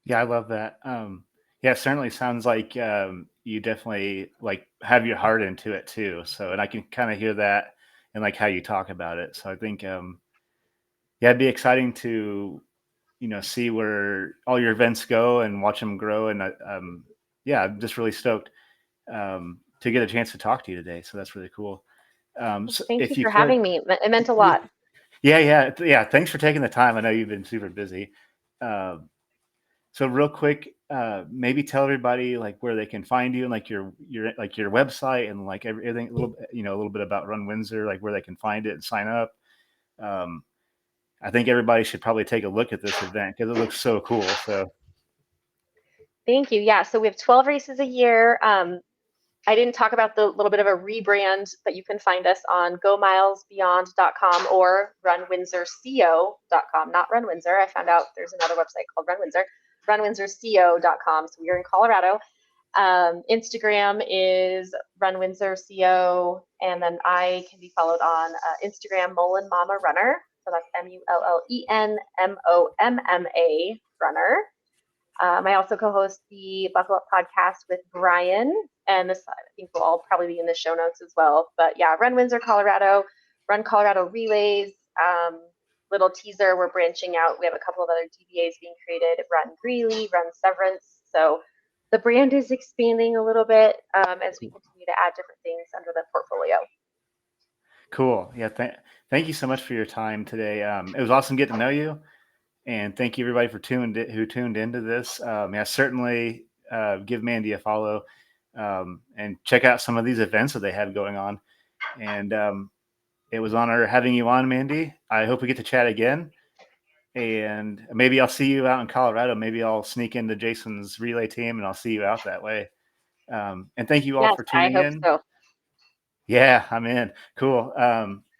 Yeah, I love that. Yeah, it certainly sounds like you definitely like have your heart into it too. So, and I can kind of hear that and like how you talk about it. So I think, yeah, it'd be exciting to, see where all your events go and watch them grow. And yeah, I'm just really stoked to get a chance to talk to you today. So that's really cool. So Thank you if you for could, having me. It meant a lot. yeah. Thanks for taking the time. I know you've been super busy. Um, So real quick, maybe tell everybody like where they can find you and like your website and like everything a little bit about Run Windsor, like where they can find it and sign up. Um, I think everybody should probably take a look at this event because it looks so cool. So Thank you. Yeah, so we have 12 races a year. I didn't talk about the little bit of a rebrand, but you can find us on gomilesbeyond.com or runwindsorco.com, not Run Windsor. I found out there's another website called Run Windsor, runwindsorco.com. So we are in Colorado. Instagram is Run Windsor CO, and then I can be followed on Instagram, Mullen Mama Runner. So that's MULLENMOMMA Runner. I also co-host the Buckle Up podcast with Brian, and this I think will all probably be in the show notes as well. But yeah, Run Windsor, Colorado, Run Colorado Relays. Little teaser, we're branching out. We have a couple of other DBAs being created. Run Greeley, Run Severance. So the brand is expanding a little bit as we continue to add different things under the portfolio. Cool. Yeah. Thank you so much for your time today. It was awesome getting to know you. And thank you everybody who tuned into this. Yeah, certainly give Mandy a follow and check out some of these events that they have going on. And it was an honor having you on, Mandy. I hope we get to chat again. And maybe I'll see you out in Colorado. Maybe I'll sneak into Jason's relay team and I'll see you out that way. And thank you all for tuning in. So. Yeah, I'm in. Cool.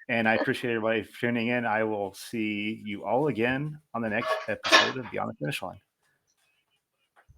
And I appreciate everybody for tuning in. I will see you all again on the next episode of Beyond the Finish Line.